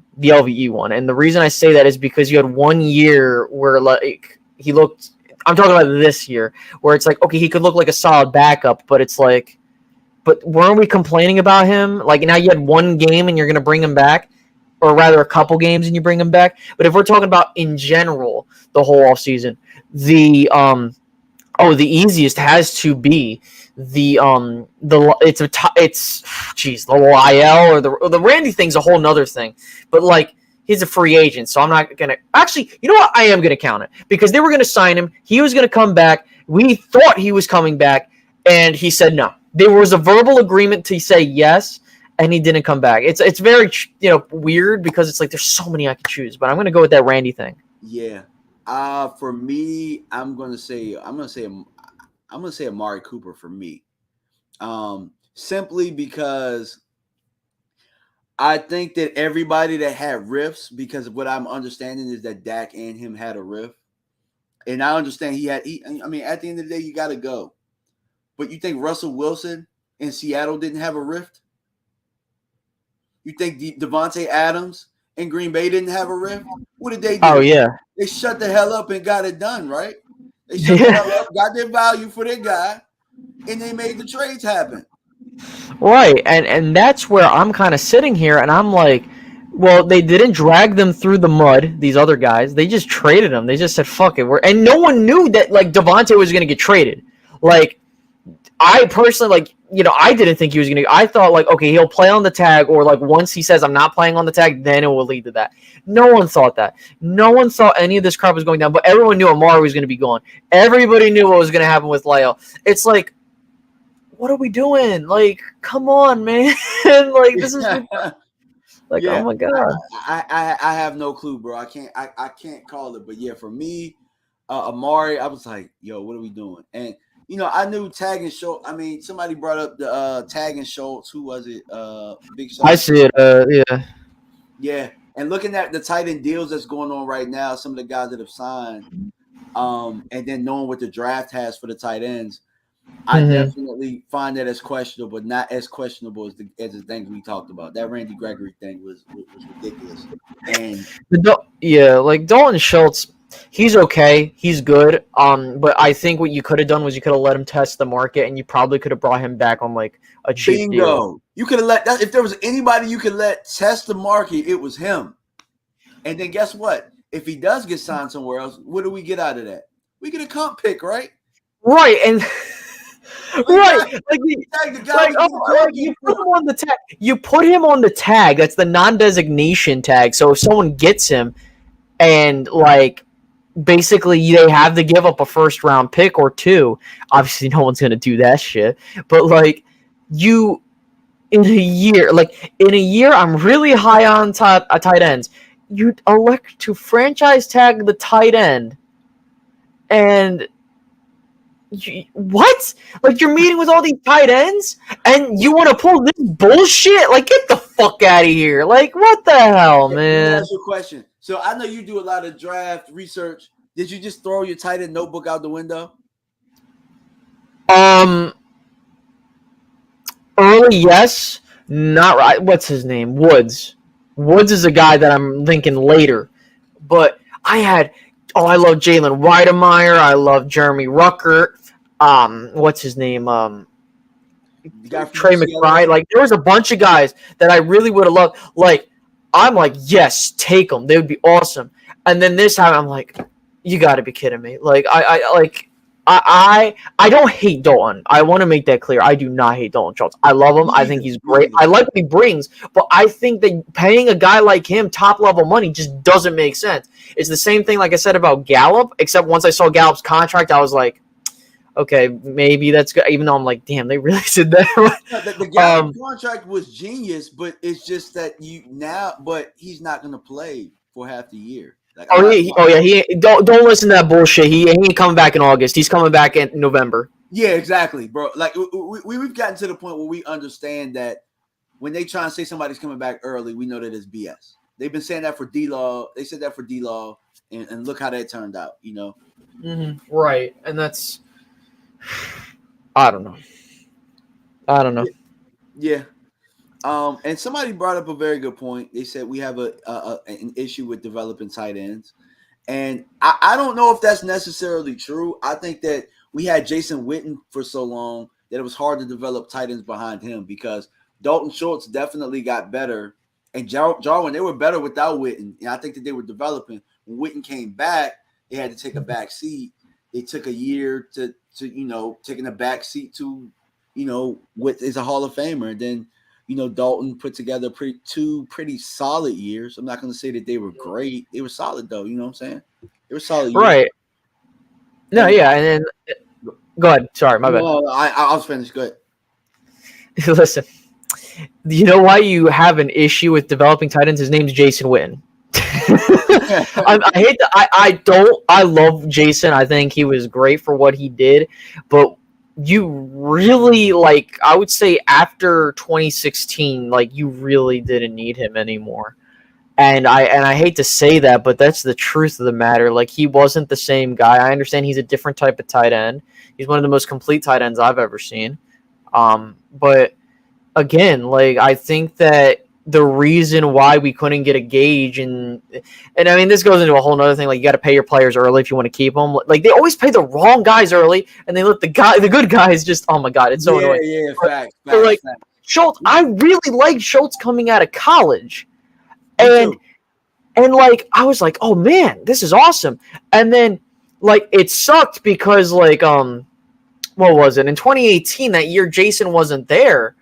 And the reason I say that is because you had 1 year where like he looked. I'm talking about this year where it's like, okay, he could look like a solid backup, but it's like, but weren't we complaining about him? Like, now you had one game and you're going to bring him back, or rather a couple games and you bring him back. But if we're talking about in general, the whole offseason, the easiest has to be the Lyle or the Randy thing's a whole nother thing. But like, he's a free agent, so I'm not going to... Actually, you know what? I am going to count it. Because they were going to sign him. He was going to come back. We thought he was coming back, and he said no. There was a verbal agreement to say yes, and he didn't come back. It's very, you know, weird because it's like there's so many I could choose, but I'm going to go with that Randy thing. Yeah. For me, I'm going to say Amari Cooper for me. Simply because I think that everybody that had riffs, because what I'm understanding is that Dak and him had a riff. And I understand at the end of the day, you got to go. But you think Russell Wilson in Seattle didn't have a rift? You think Devontae Adams in Green Bay didn't have a rift? What did they do? Oh, yeah. They shut the hell up and got it done, right? They shut the hell up, got their value for their guy, and they made the trades happen. Right, and that's where I'm kind of sitting here, and I'm like, well, they didn't drag them through the mud, these other guys. They just traded them. They just said, fuck it. And no one knew that, like, Devontae was going to get traded. Like, I personally, like, you know, I didn't think he was going to. I thought, like, okay, he'll play on the tag, or, like, once he says I'm not playing on the tag, then it will lead to that. No one thought that. No one thought any of this crap was going down, but everyone knew Amari was going to be gone. Everybody knew what was going to happen with Lyle. It's like, what are we doing? Like, come on, man. Like, this is like, yeah. Oh my God. I have no clue, bro. I can't call it. But yeah, for me, Amari, I was like, yo, what are we doing? And I knew tagging Schultz. I mean, somebody brought up the tagging Schultz. Who was it? Big Sean. I see it. Yeah. Yeah, and looking at the tight end deals that's going on right now, some of the guys that have signed, and then knowing what the draft has for the tight ends, I definitely find that as questionable, but not as questionable as the things we talked about. That Randy Gregory thing was ridiculous. And like Dalton Schultz, he's okay, he's good. But I think what you could have done was you could have let him test the market, and you probably could have brought him back on like a cheap deal. You could have let that. If there was anybody you could let test the market, it was him. And then guess what? If he does get signed somewhere else, what do we get out of that? We get a comp pick, right? Right, and right, you put him on the tag. You put him on the tag. That's the non-designation tag. So if someone gets him, and like basically they have to give up a first round pick or two. Obviously, no one's gonna do that shit. But like in a year, I'm really high on tight ends. You elect to franchise tag the tight end, and what? Like, you're meeting with all these tight ends, and you want to pull this bullshit? Like, get the fuck out of here! Like, what the hell, man? Let me ask you a question. So I know you do a lot of draft research. Did you just throw your tight end notebook out the window? Early, yes. Not right. What's his name? Woods. Woods is a guy that I'm thinking later. But I love Jalen Weidemeyer. I love Jeremy Rucker. What's his name? Trey McBride. Like, there was a bunch of guys that I really would have loved. Like, I'm like, yes, take them. They would be awesome. And then this time, I'm like, you got to be kidding me. Like, I don't hate Dalton. I want to make that clear. I do not hate Dalton Schultz. I love him. I think he's great. I like what he brings, but I think that paying a guy like him top level money just doesn't make sense. It's the same thing like I said about Gallup, except once I saw Gallup's contract, I was like, okay, maybe that's good. Even though I'm like, damn, they really did that. The Gallup contract was genius, but it's just that but he's not going to play for half the year. Like, he don't listen to that bullshit. He ain't coming back in August. He's coming back in November. Yeah, exactly, bro. Like we've gotten to the point where we understand that when they try and say somebody's coming back early, we know that it's BS. They've been saying that for D-Law. They said that for D-Law, and look how that turned out. Right, and that's I don't know. Yeah. And somebody brought up a very good point. They said we have an issue with developing tight ends. And I don't know if that's necessarily true. I think that we had Jason Witten for so long that it was hard to develop tight ends behind him because Dalton Schultz definitely got better. And Jarwin, they were better without Witten. And I think that they were developing. When Witten came back, they had to take a back seat. They took a year to taking a back seat to, Witt is a Hall of Famer. And then, Dalton put together two pretty solid years. I'm not going to say that they were great. They were solid, though. You know what I'm saying? They were solid years. Right. No, yeah. And then, go ahead. Sorry, my bad. I was finished. Go ahead. Listen, you know why you have an issue with developing tight ends? His name's Jason Witten. I love Jason. I think he was great for what he did. But you really, I would say after 2016, you really didn't need him anymore. And I hate to say that, but that's the truth of the matter. He wasn't the same guy. I understand he's a different type of tight end. He's one of the most complete tight ends I've ever seen. But again, I think that the reason why we couldn't get a gauge and I mean, this goes into a whole nother thing. You got to pay your players early if you want to keep them. They always pay the wrong guys early, and they let the good guys just. Oh my god, it's so annoying. Yeah, facts. Schultz, I really liked Schultz coming out of college, and I was like, oh man, this is awesome. And then it sucked because what was it in 2018? That year, Jason wasn't there.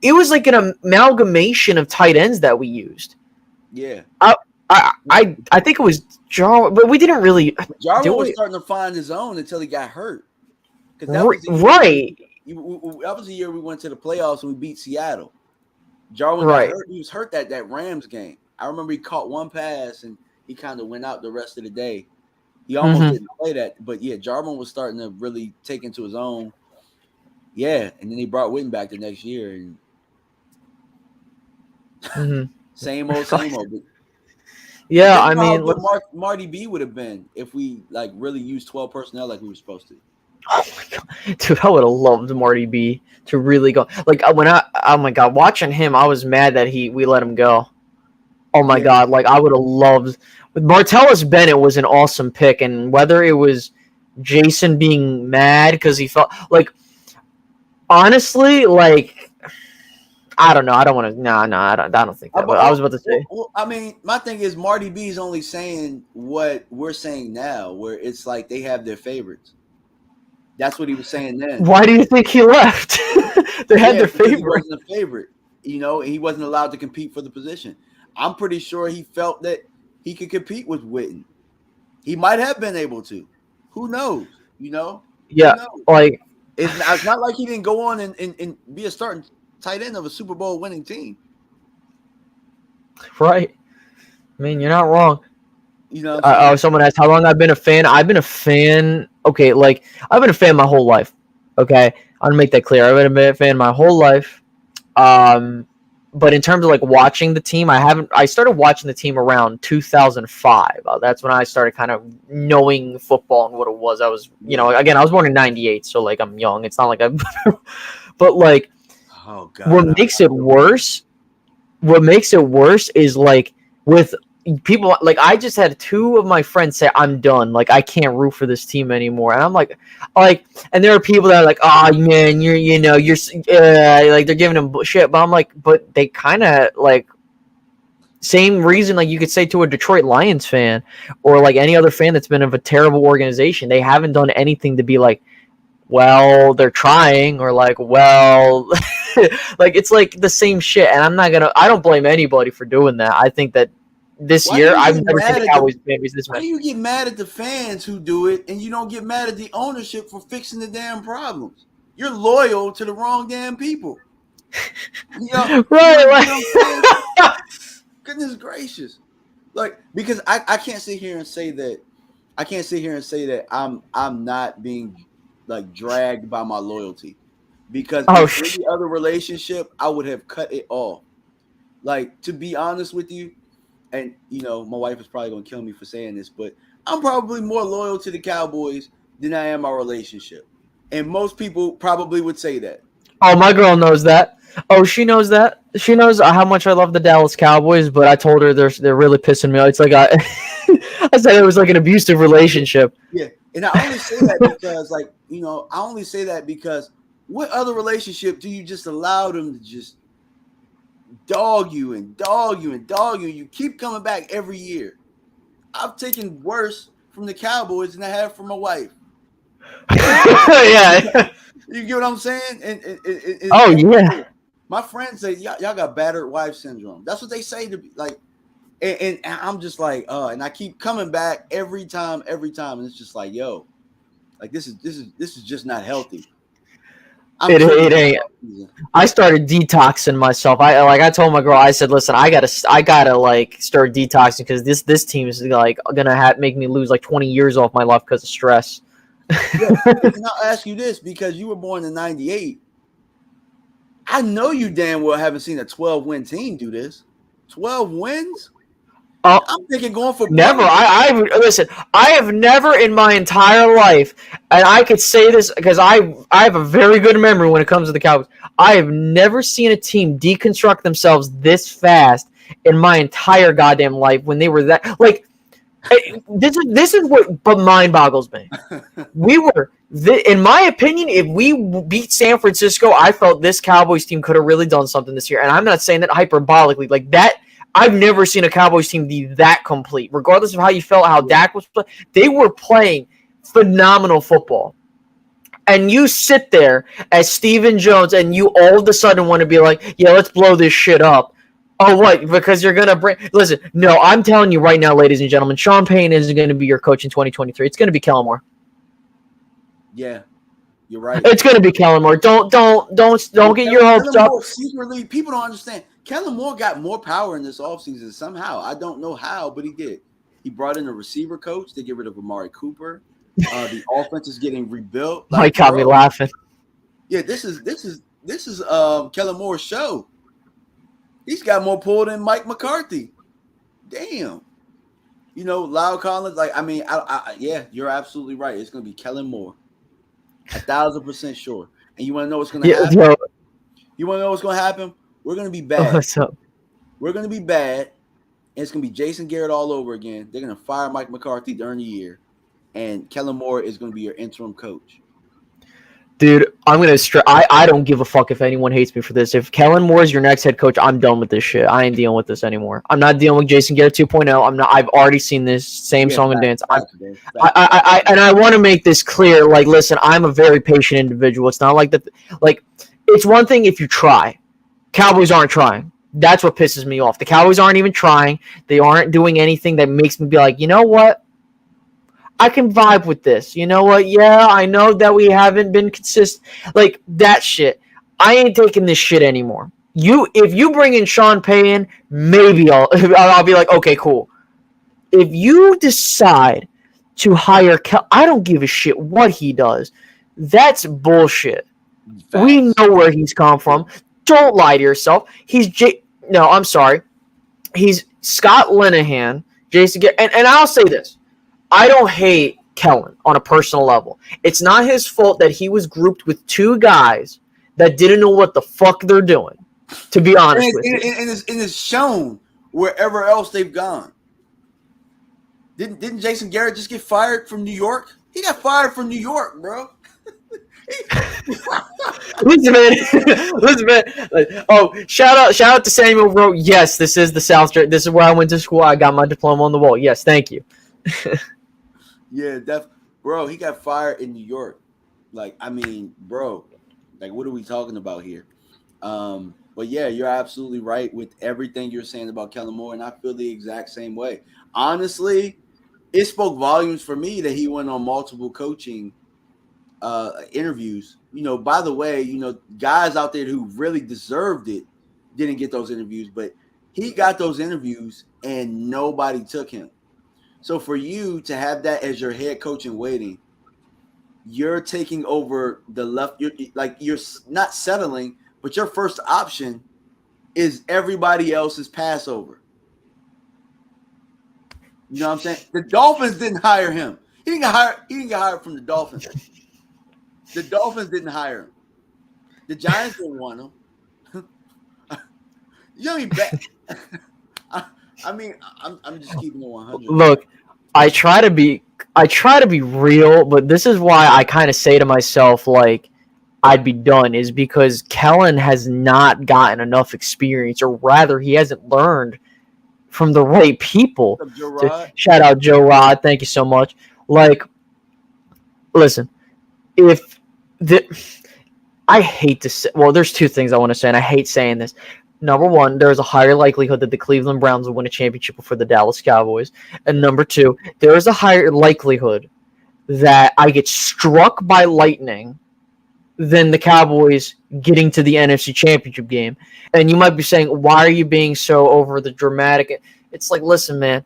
It was an amalgamation of tight ends that we used. Yeah. I think it was Jarwin, but we didn't really. Jarwin was starting to find his own until he got hurt. Right. That was the year we went to the playoffs and we beat Seattle. Jarwin got hurt. He was hurt that Rams game. I remember he caught one pass and he kind of went out the rest of the day. He almost didn't play that, but yeah, Jarman was starting to really take into his own. Yeah, and then he brought Witten back the next year, and same old. But yeah, think I about how mean, good Marty B would have been if we like really used 12 personnel like we were supposed to. oh my god, dude, I would have loved Marty B to really go. Like oh my god, watching him, I was mad that we let him go. Oh my god, like I would have loved. Martellus Bennett was an awesome pick, and whether it was Jason being mad because he felt like, honestly, like I don't know. I don't want to. No, I don't think that. But I was about to say. Well, I mean, my thing is Marty B is only saying what we're saying now, where it's like they have their favorites. That's what he was saying then. Why do you think he left? They had their favorite. He wasn't a favorite. You know, he wasn't allowed to compete for the position. I'm pretty sure he felt that he could compete with Witten. He might have been able to. Who knows? You know? Yeah, like it's not like he didn't go on and be a starting tight end of a Super Bowl winning team. Right. I mean, you're not wrong. You know. Someone asked how long I've been a fan. I've been a fan. Okay, like I've been a fan my whole life. Okay, I'm gonna make that clear. I've been a fan my whole life. But in terms of like watching the team, I started watching the team around 2005. That's when I started kind of knowing football and what it was. I was, again, I was born in '98, so like I'm young. It's not like I'm, but like, oh god, what makes it worse is like with people, like I just had two of my friends say I'm done, like I can't root for this team anymore, and I'm like, and there are people that are like, oh man, you're like they're giving them shit, but I'm like, but they kind of like same reason like you could say to a Detroit Lions fan or like any other fan that's been of a terrible organization, they haven't done anything to be like, well, they're trying, or like, well, like it's like the same shit, and I don't blame anybody for doing that. I think that this year, I've never seen the Cowboys fan base this much. Why do you get mad at the fans who do it, and you don't get mad at the ownership for fixing the damn problems? You're loyal to the wrong damn people. Right? Goodness gracious! Like, because I can't sit here and say that. I can't sit here and say that I'm not being like dragged by my loyalty, because in any other relationship, I would have cut it off. Like, to be honest with you. And, my wife is probably going to kill me for saying this, but I'm probably more loyal to the Cowboys than I am our relationship. And most people probably would say that. Oh, my girl knows that. Oh, she knows that. She knows how much I love the Dallas Cowboys, but I told her they're really pissing me off. It's like I said it was like an abusive relationship. Yeah, and I only say that because, what other relationship do you just allow them to just dog you and dog you and dog you? You keep coming back every year. I've taken worse from the Cowboys than I have from my wife. Yeah. You get what I'm saying? And yeah. My friends say y'all got battered wife syndrome. That's what they say to be like, and I'm just like, and I keep coming back every time, and it's just like, yo, like this is just not healthy. It ain't. I started detoxing myself. I told my girl, I said, listen, I gotta like start detoxing because this team is like gonna make me lose like 20 years off my life because of stress. Yeah, and I'll ask you this, because you were born in '98. I know you damn well haven't seen a 12-win team do this. 12 wins? I'm thinking going for never. Listen. I have never in my entire life, and I could say this because I have a very good memory when it comes to the Cowboys. I have never seen a team deconstruct themselves this fast in my entire goddamn life. When they were that like, this is what mind boggles me. We were, in my opinion, if we beat San Francisco, I felt this Cowboys team could have really done something this year, and I'm not saying that hyperbolically, like that. I've never seen a Cowboys team be that complete, regardless of how you felt, how Dak was playing. They were playing phenomenal football. And you sit there as Stephen Jones and you all of a sudden want to be like, yeah, let's blow this shit up. Oh, what? Because you're going to bring – listen, no, I'm telling you right now, ladies and gentlemen, Sean Payne isn't going to be your coach in 2023. It's going to be Kellen Moore. Yeah, you're right. It's going to be Kellen Moore. Don't get your hopes up. Secretly, people don't understand. Kellen Moore got more power in this offseason somehow. I don't know how, but he did. He brought in a receiver coach to get rid of Amari Cooper. The offense is getting rebuilt. Mike got me laughing. Yeah, this is Kellen Moore's show. He's got more pull than Mike McCarthy. Damn. You know, Lyle Collins, yeah, you're absolutely right. It's going to be Kellen Moore. 1,000% sure. And you want to know what's going to happen? Yo. You want to know what's going to happen? We're going to be bad. What's up? We're going to be bad. And it's going to be Jason Garrett all over again. They're going to fire Mike McCarthy during the year. And Kellen Moore is going to be your interim coach. Dude, I'm going to I don't give a fuck if anyone hates me for this. If Kellen Moore is your next head coach, I'm done with this shit. I ain't dealing with this anymore. I'm not dealing with Jason Garrett 2.0. I've already seen this same song and dance. I want to make this clear. Like, listen, I'm a very patient individual. It's not like that. Like, it's one thing if you try. Cowboys aren't trying. That's what pisses me off. The Cowboys aren't even trying. They aren't doing anything that makes me be like, you know what? I can vibe with this. You know what? Yeah, I know that we haven't been consistent. Like, that shit. I ain't taking this shit anymore. If you bring in Sean Payton, maybe I'll be like, okay, cool. If you decide to hire I don't give a shit what he does. That's bullshit. Facts. We know where he's come from. Don't lie to yourself. No, I'm sorry. He's Scott Linehan, Jason Garrett. And I'll say this. I don't hate Kellen on a personal level. It's not his fault that he was grouped with two guys that didn't know what the fuck they're doing, to be honest with you. And it's shown wherever else they've gone. Didn't Jason Garrett just get fired from New York? He got fired from New York, bro. Listen, man. Oh, shout out to Samuel Rowe. Yes, this is the South Street. This is where I went to school. I got my diploma on the wall. Yes, thank you. Yeah, bro, he got fired in New York. Like, I mean, bro, like, what are we talking about here? But yeah, you're absolutely right with everything you're saying about Kellen Moore, and I feel the exact same way. Honestly, it spoke volumes for me that he went on multiple coaching interviews. You know, by the way, you know, guys out there who really deserved it didn't get those interviews, but he got those interviews and nobody took him. So for you to have that as your head coach in waiting, you're taking over the left. You're not settling, but your first option is everybody else's passover. You know what I'm saying? The Dolphins didn't hire him. He didn't get hired from the Dolphins. The Dolphins didn't hire him. The Giants didn't want him. You know I'm just keeping it 100. Look, I try to be real, but this is why I kind of say to myself, like, I'd be done, is because Kellen has not gotten enough experience, or rather, he hasn't learned from the right people. Shout out Joe Rod, thank you so much. Like, listen, I hate to say, well, there's two things I want to say, and I hate saying this. Number one, there's a higher likelihood that the Cleveland Browns will win a championship before the Dallas Cowboys. And number two, there is a higher likelihood that I get struck by lightning than the Cowboys getting to the NFC Championship game. And you might be saying, why are you being so over the dramatic? It's like, listen, man,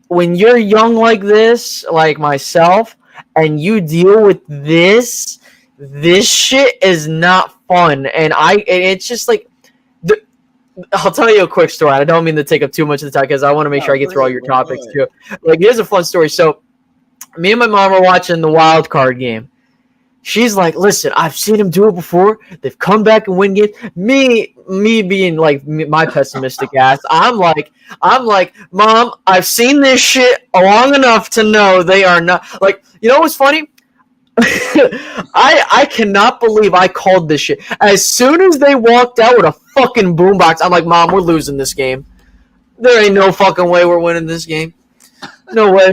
when you're young like this, like myself, and you deal with this shit is not fun. And it's just like, I'll tell you a quick story. I don't mean to take up too much of the time because I want to make sure I get through all your topics too. Like, here's a fun story. So, me and my mom are watching the wild card game. She's like, "Listen, I've seen him do it before. They've come back and win games." Me being like my pessimistic ass, I'm like, "Mom, I've seen this shit long enough to know they are not." Like, you know what's funny? I cannot believe I called this shit. As soon as they walked out with a fucking boombox, I'm like, Mom, we're losing this game. There ain't no fucking way we're winning this game. No way.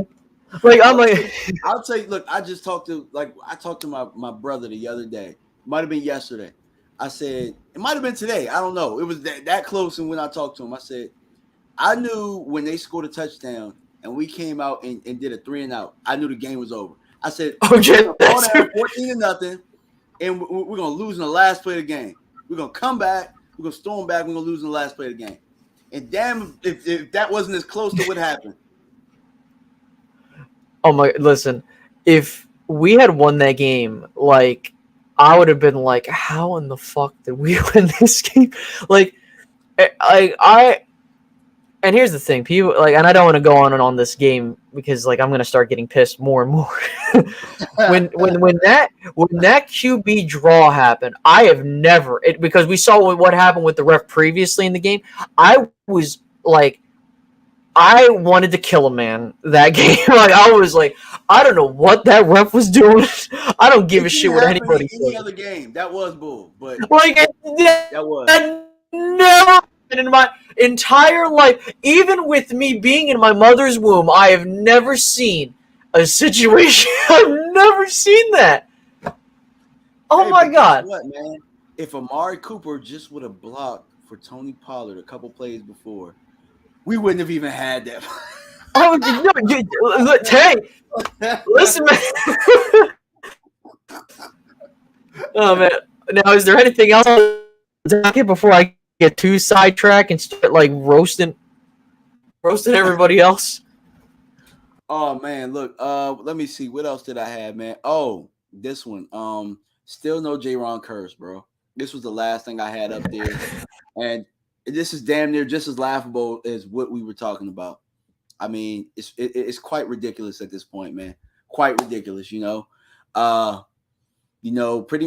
Like, I'm like, I'll tell you, look, I talked to my brother the other day. Might have been yesterday. I said, it might have been today. I don't know. It was that close. And when I talked to him, I said, I knew when they scored a touchdown and we came out and did a 3-and-out, I knew the game was over. I said, okay, 14-0, and we're going to lose in the last play of the game. We're going to come back. We're going to storm back. We're going to lose in the last play of the game. And damn, if that wasn't as close to what happened. Oh my! Listen, if we had won that game, like I would have been like, how in the fuck did we win this game? Like, I and here's the thing, people like, and I don't want to go on and on this game because like I'm gonna start getting pissed more and more. when that QB draw happened, I have never because we saw what happened with the ref previously in the game. I was like, I wanted to kill a man that game. Like I was like, I don't know what that ref was doing. I don't give It a didn't shit what happen in anybody any says. other game. That was bull, but Like that was. that never happened in my entire life. Even with me being in my mother's womb, I have never seen a situation. I've never seen that. Oh Hey, my but guess god. what, man? If Amari Cooper just would have blocked for Tony Pollard a couple plays before, we wouldn't have even had that. Oh no, hey, listen, man. Oh man. Now, is there anything else on the docket before I get too sidetracked and start like roasting everybody else? Oh man, look. Let me see. What else did I have, man? Oh, this one. Still no J-Ron Curse, bro. This was the last thing I had up there, and this is damn near just as laughable as what we were talking about. I mean, it's quite ridiculous at this point, man. Quite ridiculous, pretty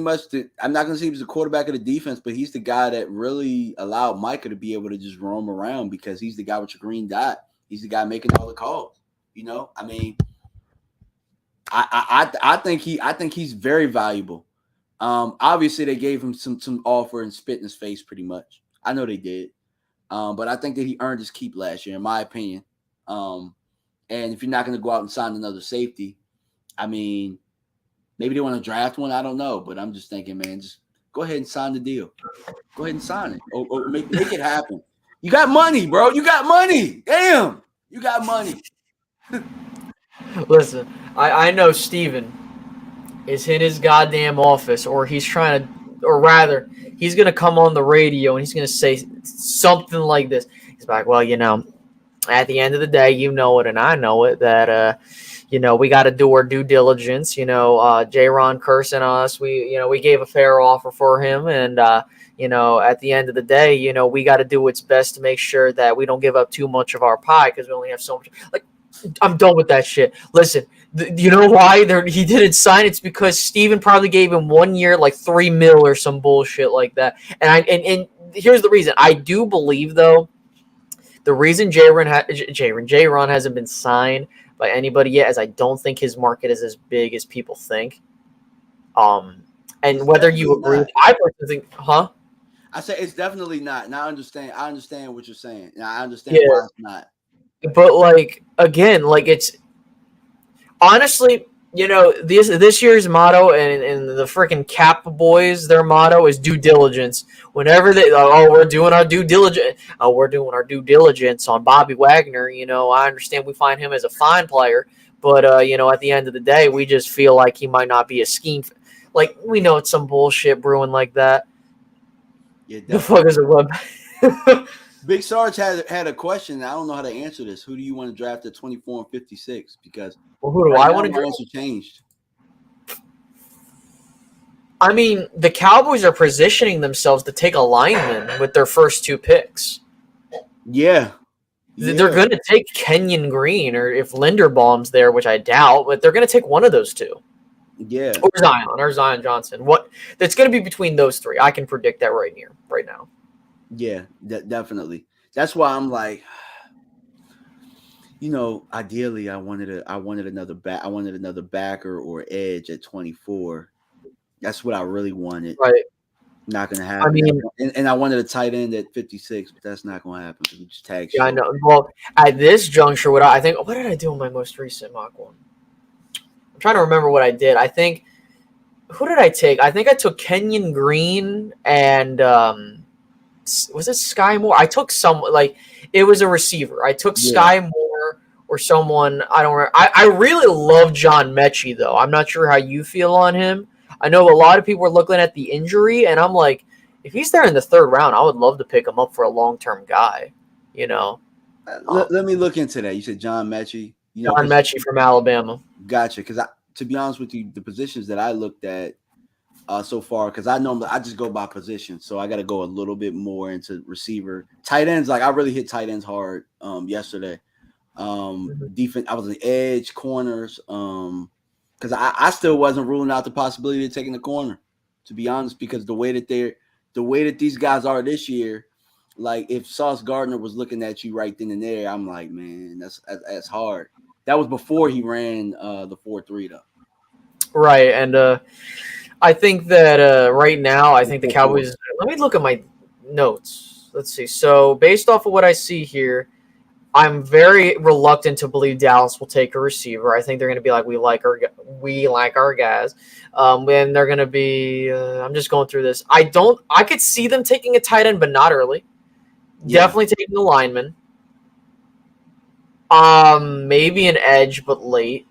much. I'm not gonna say he was the quarterback of the defense, but he's the guy that really allowed Micah to be able to just roam around because he's the guy with your green dot. He's the guy making all the calls. I mean, I think he's very valuable. Obviously they gave him some offer and spit in his face pretty much. I know they did. But I think that he earned his keep last year, in my opinion. And if you're not going to go out and sign another safety, I mean, maybe they want to draft one. I don't know, but I'm just thinking, man, just go ahead and sign the deal. Go ahead and sign it, or make it happen. You got money, bro. You got money. Damn, you got money. Listen, I know Steven is in his goddamn office, or he's trying to, or rather, he's going to come on the radio and he's going to say something like this. He's like, well, at the end of the day, you know it and I know it, that, we got to do our due diligence. J-Ron cursing us. We gave a fair offer for him. And, at the end of the day, we got to do what's best to make sure that we don't give up too much of our pie because we only have so much. Like, I'm done with that shit. Listen, you know why he didn't sign? It's because Steven probably gave him 1 year, like $3 million or some bullshit like that. And here's the reason. I do believe, though, the reason J-Ron hasn't been signed by anybody yet is I don't think his market is as big as people think. And It's whether you agree, not. I personally think, huh? I say it's definitely not. Now I understand what you're saying. Now I understand why it's not. But like again, like it's honestly, this year's motto and the freaking Cap boys, their motto is due diligence. Whenever we're doing our due diligence. Oh, we're doing our due diligence on Bobby Wagner. I understand we find him as a fine player, but at the end of the day, we just feel like he might not be a scheme. Like we know it's some bullshit brewing like that. Yeah, the fuck is a web? Big Sarge had a question. I don't know how to answer this. Who do you want to draft at 24 and 56? Because who do I want to draft? Answer changed. I mean, the Cowboys are positioning themselves to take a lineman with their first 2 picks. Yeah. They're going to take Kenyon Green, or if Linderbaum's there, which I doubt, but they're going to take one of those 2. Yeah. Or Zion Johnson. That's going to be between those 3. I can predict that right now. Yeah, definitely. That's why I'm like, ideally I wanted another back. I wanted another backer or edge at 24. That's what I really wanted. Right. Not going to happen. I mean, and I wanted a tight end at 56, but that's not going to happen. We just tag. Yeah, I know. Well, at this juncture, what did I do in my most recent mock one? I'm trying to remember what I did. I think, who did I take? I think I took Kenyon Green and was it Sky Moore? I took it was a receiver. I took Sky Moore or someone. I don't remember. I really love John Mechie, though. I'm not sure how you feel on him. I know a lot of people are looking at the injury, and I'm like, if he's there in the 3rd round, I would love to pick him up for a long-term guy, Let me look into that. You said John Mechie? John Mechie from Alabama. Gotcha. Because to be honest with you, the positions that I looked at so far, because I just go by position, so I got to go a little bit more into receiver, tight ends. Like I really hit tight ends hard yesterday. Defense, I was an edge, corners. Because I still wasn't ruling out the possibility of taking the corner, to be honest. Because the way that these guys are this year, like if Sauce Gardner was looking at you right then and there, I'm like, man, that's hard. That was before he ran the 4.3 though. Right, and I think that right now, I think the Cowboys. Let me look at my notes. Let's see. So based off of what I see here, I'm very reluctant to believe Dallas will take a receiver. I think they're going to be like, we like our guys. And they're going to be. I'm just going through this. I could see them taking a tight end, but not early. Yeah. Definitely taking the lineman. Maybe an edge, but late.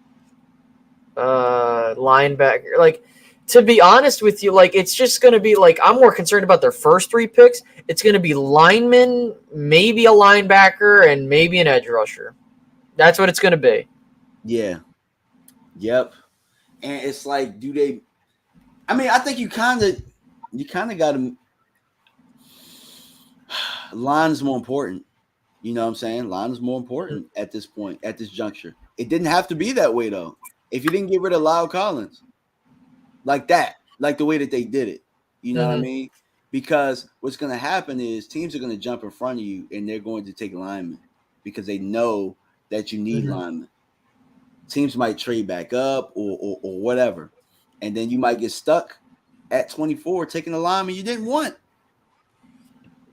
Linebacker, like. To be honest with you, like it's just going to be like I'm more concerned about their first 3 picks. It's going to be lineman, maybe a linebacker, and maybe an edge rusher. That's what it's going to be. Yeah. Yep. And it's like, do they? I mean, I think you kind of got to. Line is more important. You know what I'm saying? Line is more important at this point, at this juncture. It didn't have to be that way though. If you didn't get rid of Lyle Collins. Like that, like the way that they did it. You know what I mean? Because what's going to happen is teams are going to jump in front of you and they're going to take linemen because they know that you need linemen. Teams might trade back up or whatever. And then you might get stuck at 24 taking a lineman you didn't want.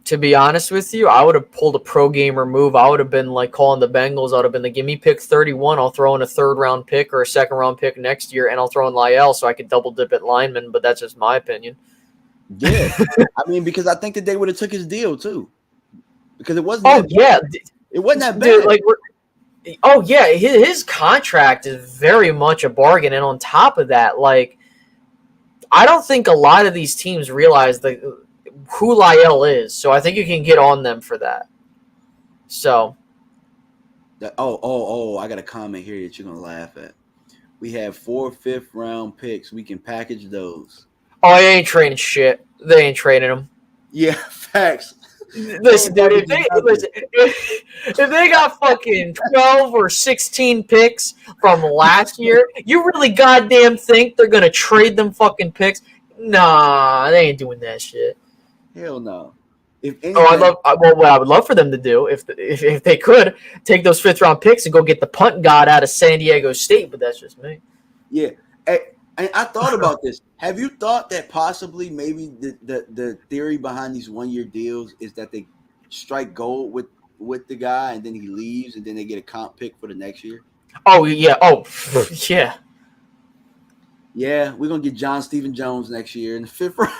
To be honest with you, I would have pulled a pro gamer move. I would have been like calling the Bengals. I would have been like, give me pick 31. I'll throw in a 3rd round pick or a 2nd round pick next year, and I'll throw in Lyle so I could double dip at lineman. But that's just my opinion. Yeah, I mean, because I think that they would have took his deal too, because it wasn't. It wasn't that bad. Dude, his contract is very much a bargain, and on top of that, like, I don't think a lot of these teams realize who Lyle is, so I think you can get on them for that. So, I got a comment here that you're gonna laugh at. We have 4 5th-round picks. We can package those. Oh, they ain't trading shit. They ain't trading them. Yeah, facts. Listen, dude, if they got fucking 12 or 16 picks from last year, you really goddamn think they're gonna trade them fucking picks? Nah, they ain't doing that shit. Hell no. What I would love for them to do, if they could, take those 5th-round picks and go get the punt god out of San Diego State, but that's just me. Yeah. And I thought about this. Have you thought that possibly maybe the theory behind these 1-year deals is that they strike gold with the guy and then he leaves and then they get a comp pick for the next year? Oh, yeah. Oh, yeah. Yeah, we're going to get John Stephen Jones next year in the 5th round.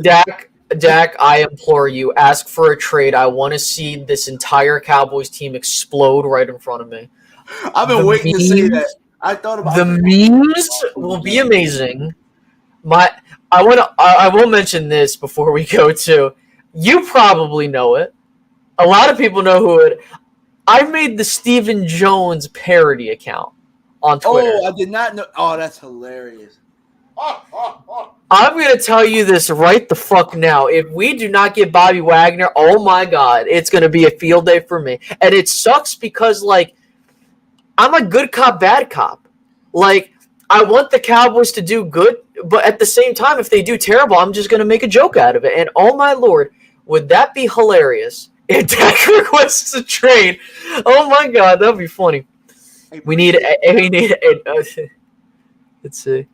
Dak, I implore you, ask for a trade. I want to see this entire Cowboys team explode right in front of me. I've been waiting to say that. I thought about the memes will be amazing. I will mention this before we go to. You probably know it. A lot of people know who it. I made the Stephen Jones parody account on Twitter. Oh, I did not know. Oh, that's hilarious. I'm going to tell you this right the fuck now. If we do not get Bobby Wagner, oh my God, it's going to be a field day for me. And it sucks because, like, I'm a good cop, bad cop. Like, I want the Cowboys to do good, but at the same time, if they do terrible, I'm just going to make a joke out of it. And oh my Lord, would that be hilarious if Dak requests a trade? Oh my God, that would be funny. We need let's see.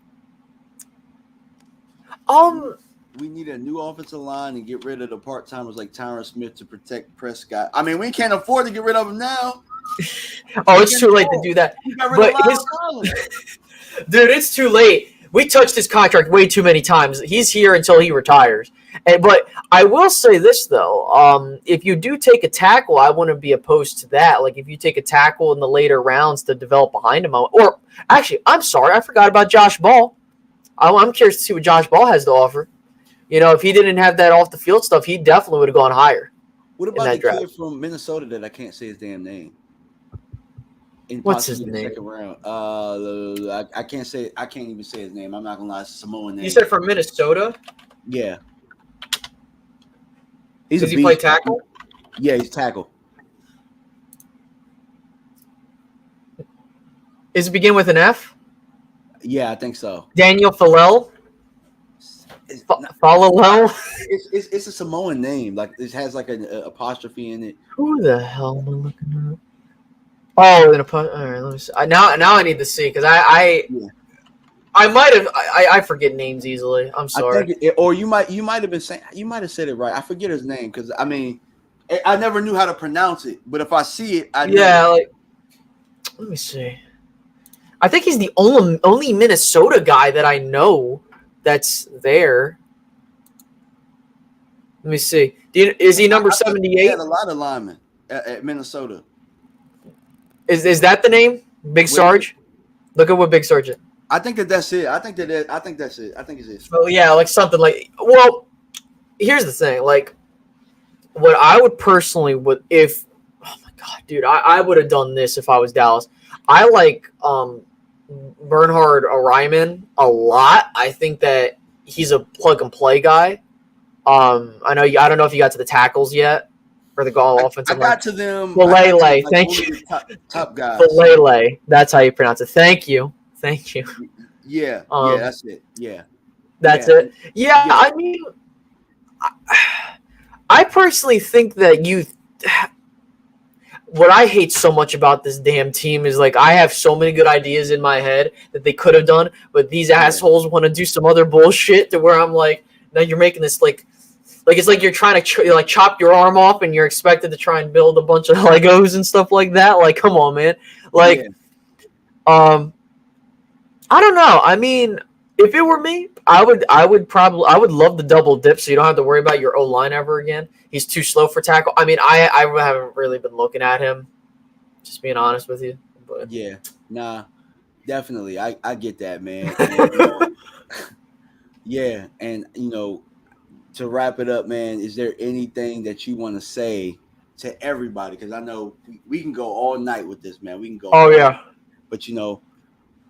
We need a new offensive line and get rid of the part-timers like Tyron Smith to protect Prescott. I mean, we can't afford to get rid of him now. It's too late to do that. But dude, it's too late. We touched his contract way too many times. He's here until he retires. But I will say this, though. If you do take a tackle, I wouldn't be opposed to that. Like, if you take a tackle in the later rounds to develop behind him. Or, actually, I'm sorry. I forgot about Josh Ball. I'm curious to see what Josh Ball has to offer. You know, if he didn't have that off-the-field stuff, he definitely would have gone higher. What in about the that draft. kid from Minnesota that I can't say his damn name? What's his Possibly the name? second round. I can't say. I can't even say his name. I'm not gonna lie. It's a Samoan name. You said from Minnesota? Yeah, he's Does a he play beast. tackle? Yeah, he's tackle. Does it begin with an F? Yeah, I think so. Daniel Falel? It's, not, Falel? it's a Samoan name. Like it has like an apostrophe in it. Who the hell am I looking at? Oh, then all right, let me see. Now I need to see because Yeah. I might have I forget names easily. I'm sorry. I think or you might have been saying you might have said it right. I forget his name because I mean I never knew how to pronounce it, but if I see it, I know. Yeah, like let me see. I think he's the only Minnesota guy that I know that's there. Let me see. Is he number 78? He had a lot of linemen at Minnesota. Is that the name? Big Sarge? Look at what Big Sarge is. I think that's it. I think that's it. I think it's it. Well, yeah, like something like. Well, here's the thing. Like, what I would personally would if. Oh my god, dude! I would have done this if I was Dallas. I like Bernhard Ryman a lot. I think that he's a plug and play guy. I don't know if you got to the tackles yet or the goal offensive line. I got to them. Falele, thank you. Top guys. Falele, that's how you pronounce it. Thank you. Yeah, that's it. Yeah, that's it. Yeah, I mean, I personally think that what I hate so much about this damn team is like I have so many good ideas in my head that they could have done, but these assholes want to do some other bullshit to where I'm like, now you're making this like it's like you're trying to chop your arm off and you're expected to try and build a bunch of Legos and stuff like that. Like, come on, man. Like, I don't know. I mean, if it were me, I would love the double dip so you don't have to worry about your O-line ever again. He's too slow for tackle. I mean, I haven't really been looking at him, just being honest with you. But yeah, nah, definitely. I get that, man. And, yeah, and to wrap it up, man, is there anything that you want to say to everybody? Because I know we can go all night with this, man. We can go. Oh yeah. But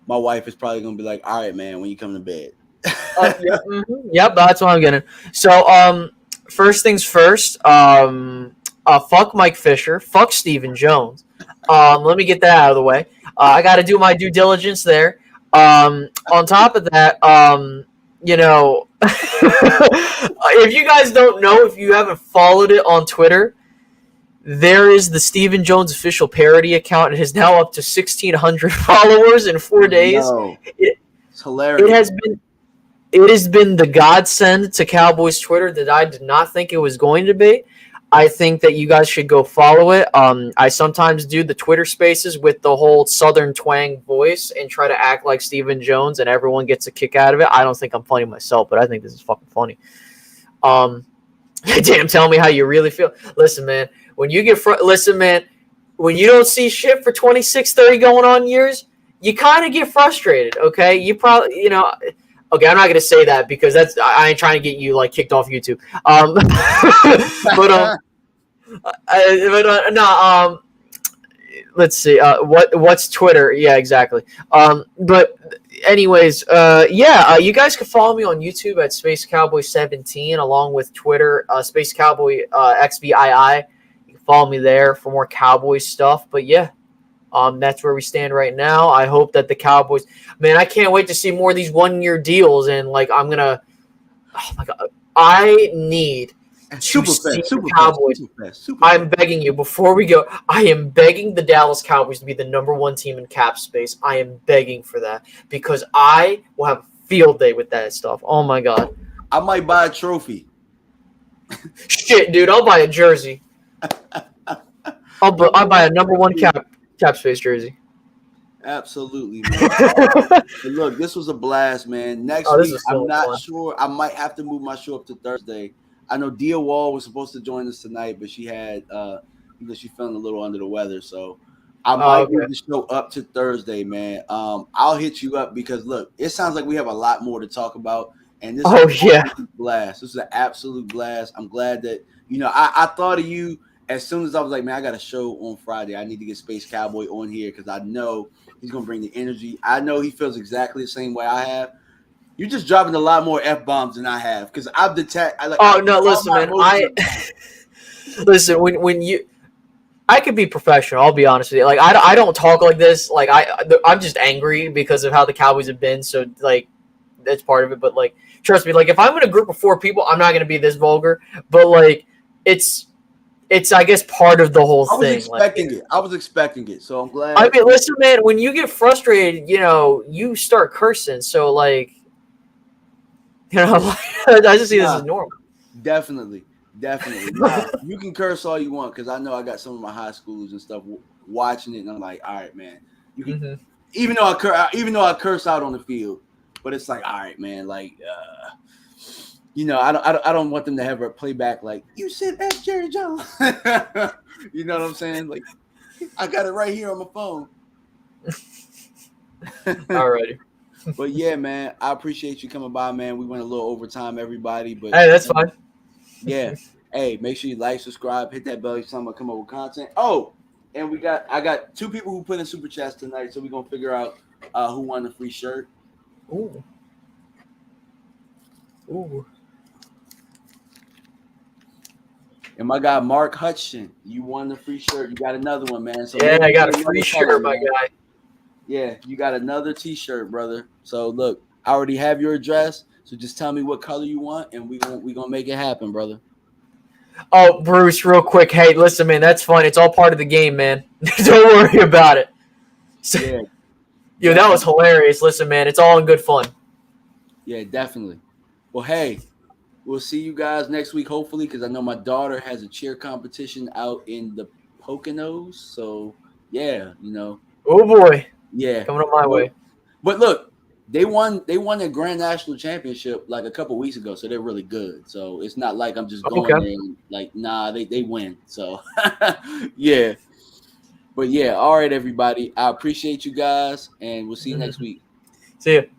my wife is probably gonna be like, "All right, man, when you come to bed." Yep, that's what I'm getting. So, first things first. Fuck Mike Fisher. Fuck Stephen Jones. Let me get that out of the way. I got to do my due diligence there. On top of that, if you guys don't know, if you haven't followed it on Twitter, there is the Stephen Jones official parody account. It is now up to 1,600 followers in 4 days. No. It's hilarious. It has been the godsend to Cowboys Twitter that I did not think it was going to be. I think that you guys should go follow it. I sometimes do the Twitter spaces with the whole Southern twang voice and try to act like Stephen Jones, and everyone gets a kick out of it. I don't think I'm funny myself, but I think this is fucking funny. Damn, tell me how you really feel. Listen, man, when you don't see shit for 26, 30 going on years, you kind of get frustrated, okay? You probably, okay, I'm not going to say that because I ain't trying to get you, kicked off YouTube. Let's see. What's Twitter? Yeah, exactly. But anyways, you guys can follow me on YouTube at SpaceCowboy17 along with Twitter, SpaceCowboy XBII. You can follow me there for more Cowboy stuff. But yeah, that's where we stand right now. I hope that the Cowboys, man, I can't wait to see more of these 1-year deals. And I'm gonna, oh my god, I need to see the Cowboys. I'm begging you before we go. I am begging the Dallas Cowboys to be the #1 team in cap space. I am begging for that because I will have a field day with that stuff. Oh my god, I might buy a trophy. Shit, dude, I'll buy a jersey. I'll buy a #1 cap space jersey. Absolutely, man. Look, this was a blast, man. Next week, I'm not sure. I might have to move my show up to Thursday. I know Dia Wall was supposed to join us tonight, but she had she's feeling a little under the weather, so I might move the show up to Thursday, man. I'll hit you up because look, it sounds like we have a lot more to talk about, And this Oh, was yeah. a blast. This is an absolute blast. I'm glad that, I thought of you as soon as I was like, man, I got a show on Friday. I need to get Space Cowboy on here because I know he's going to bring the energy. I know he feels exactly the same way I have. You're just dropping a lot more F-bombs than I have because I've detected. Listen, man. Listen, when you. I could be professional. I'll be honest with you. Like I don't talk like this. Like I'm just angry because of how the Cowboys have been. So like that's part of it. But like trust me, like if I'm in a group of 4 people, I'm not going to be this vulgar. But like it's I guess part of the whole thing. I was expecting it. So I'm glad. I mean, listen, man. When you get frustrated, you start cursing. So like, I just see this as normal. Definitely. Nah, you can curse all you want because I know I got some of my high schoolers and stuff watching it, and I'm like, all right, man. You can, even though I curse out on the field, but it's like, all right, man. Like, I don't want them to have a playback like you said, F. Jerry Jones. You know what I'm saying? Like, I got it right here on my phone. Alrighty. But yeah, man, I appreciate you coming by, man. We went a little overtime, everybody, but hey, that's fine. Yeah. Hey, make sure you like, subscribe, hit that bell each time I come up with content. Oh, and I got 2 people who put in super chats tonight, so we're gonna figure out who won the free shirt. Ooh. And my guy Mark Hutchin, you won the free shirt. You got another one, man. So yeah, I got a free shirt, my guy. Yeah, you got another t-shirt, brother. So look, I already have your address. So just tell me what color you want, and we gonna make it happen, brother. Oh, Bruce, real quick. Hey, listen, man, that's fun. It's all part of the game, man. Don't worry about it. Yeah. Yo, that was hilarious. Listen, man, it's all in good fun. Yeah, definitely. Well, hey, we'll see you guys next week, hopefully, because I know my daughter has a cheer competition out in the Poconos. So yeah, Oh boy. Yeah. Coming up my way. But look, they won a Grand National Championship like a couple weeks ago, so they're really good. So it's not like I'm just going there and like, nah, they win. So yeah. But yeah, all right, everybody. I appreciate you guys, and we'll see you next week. See you.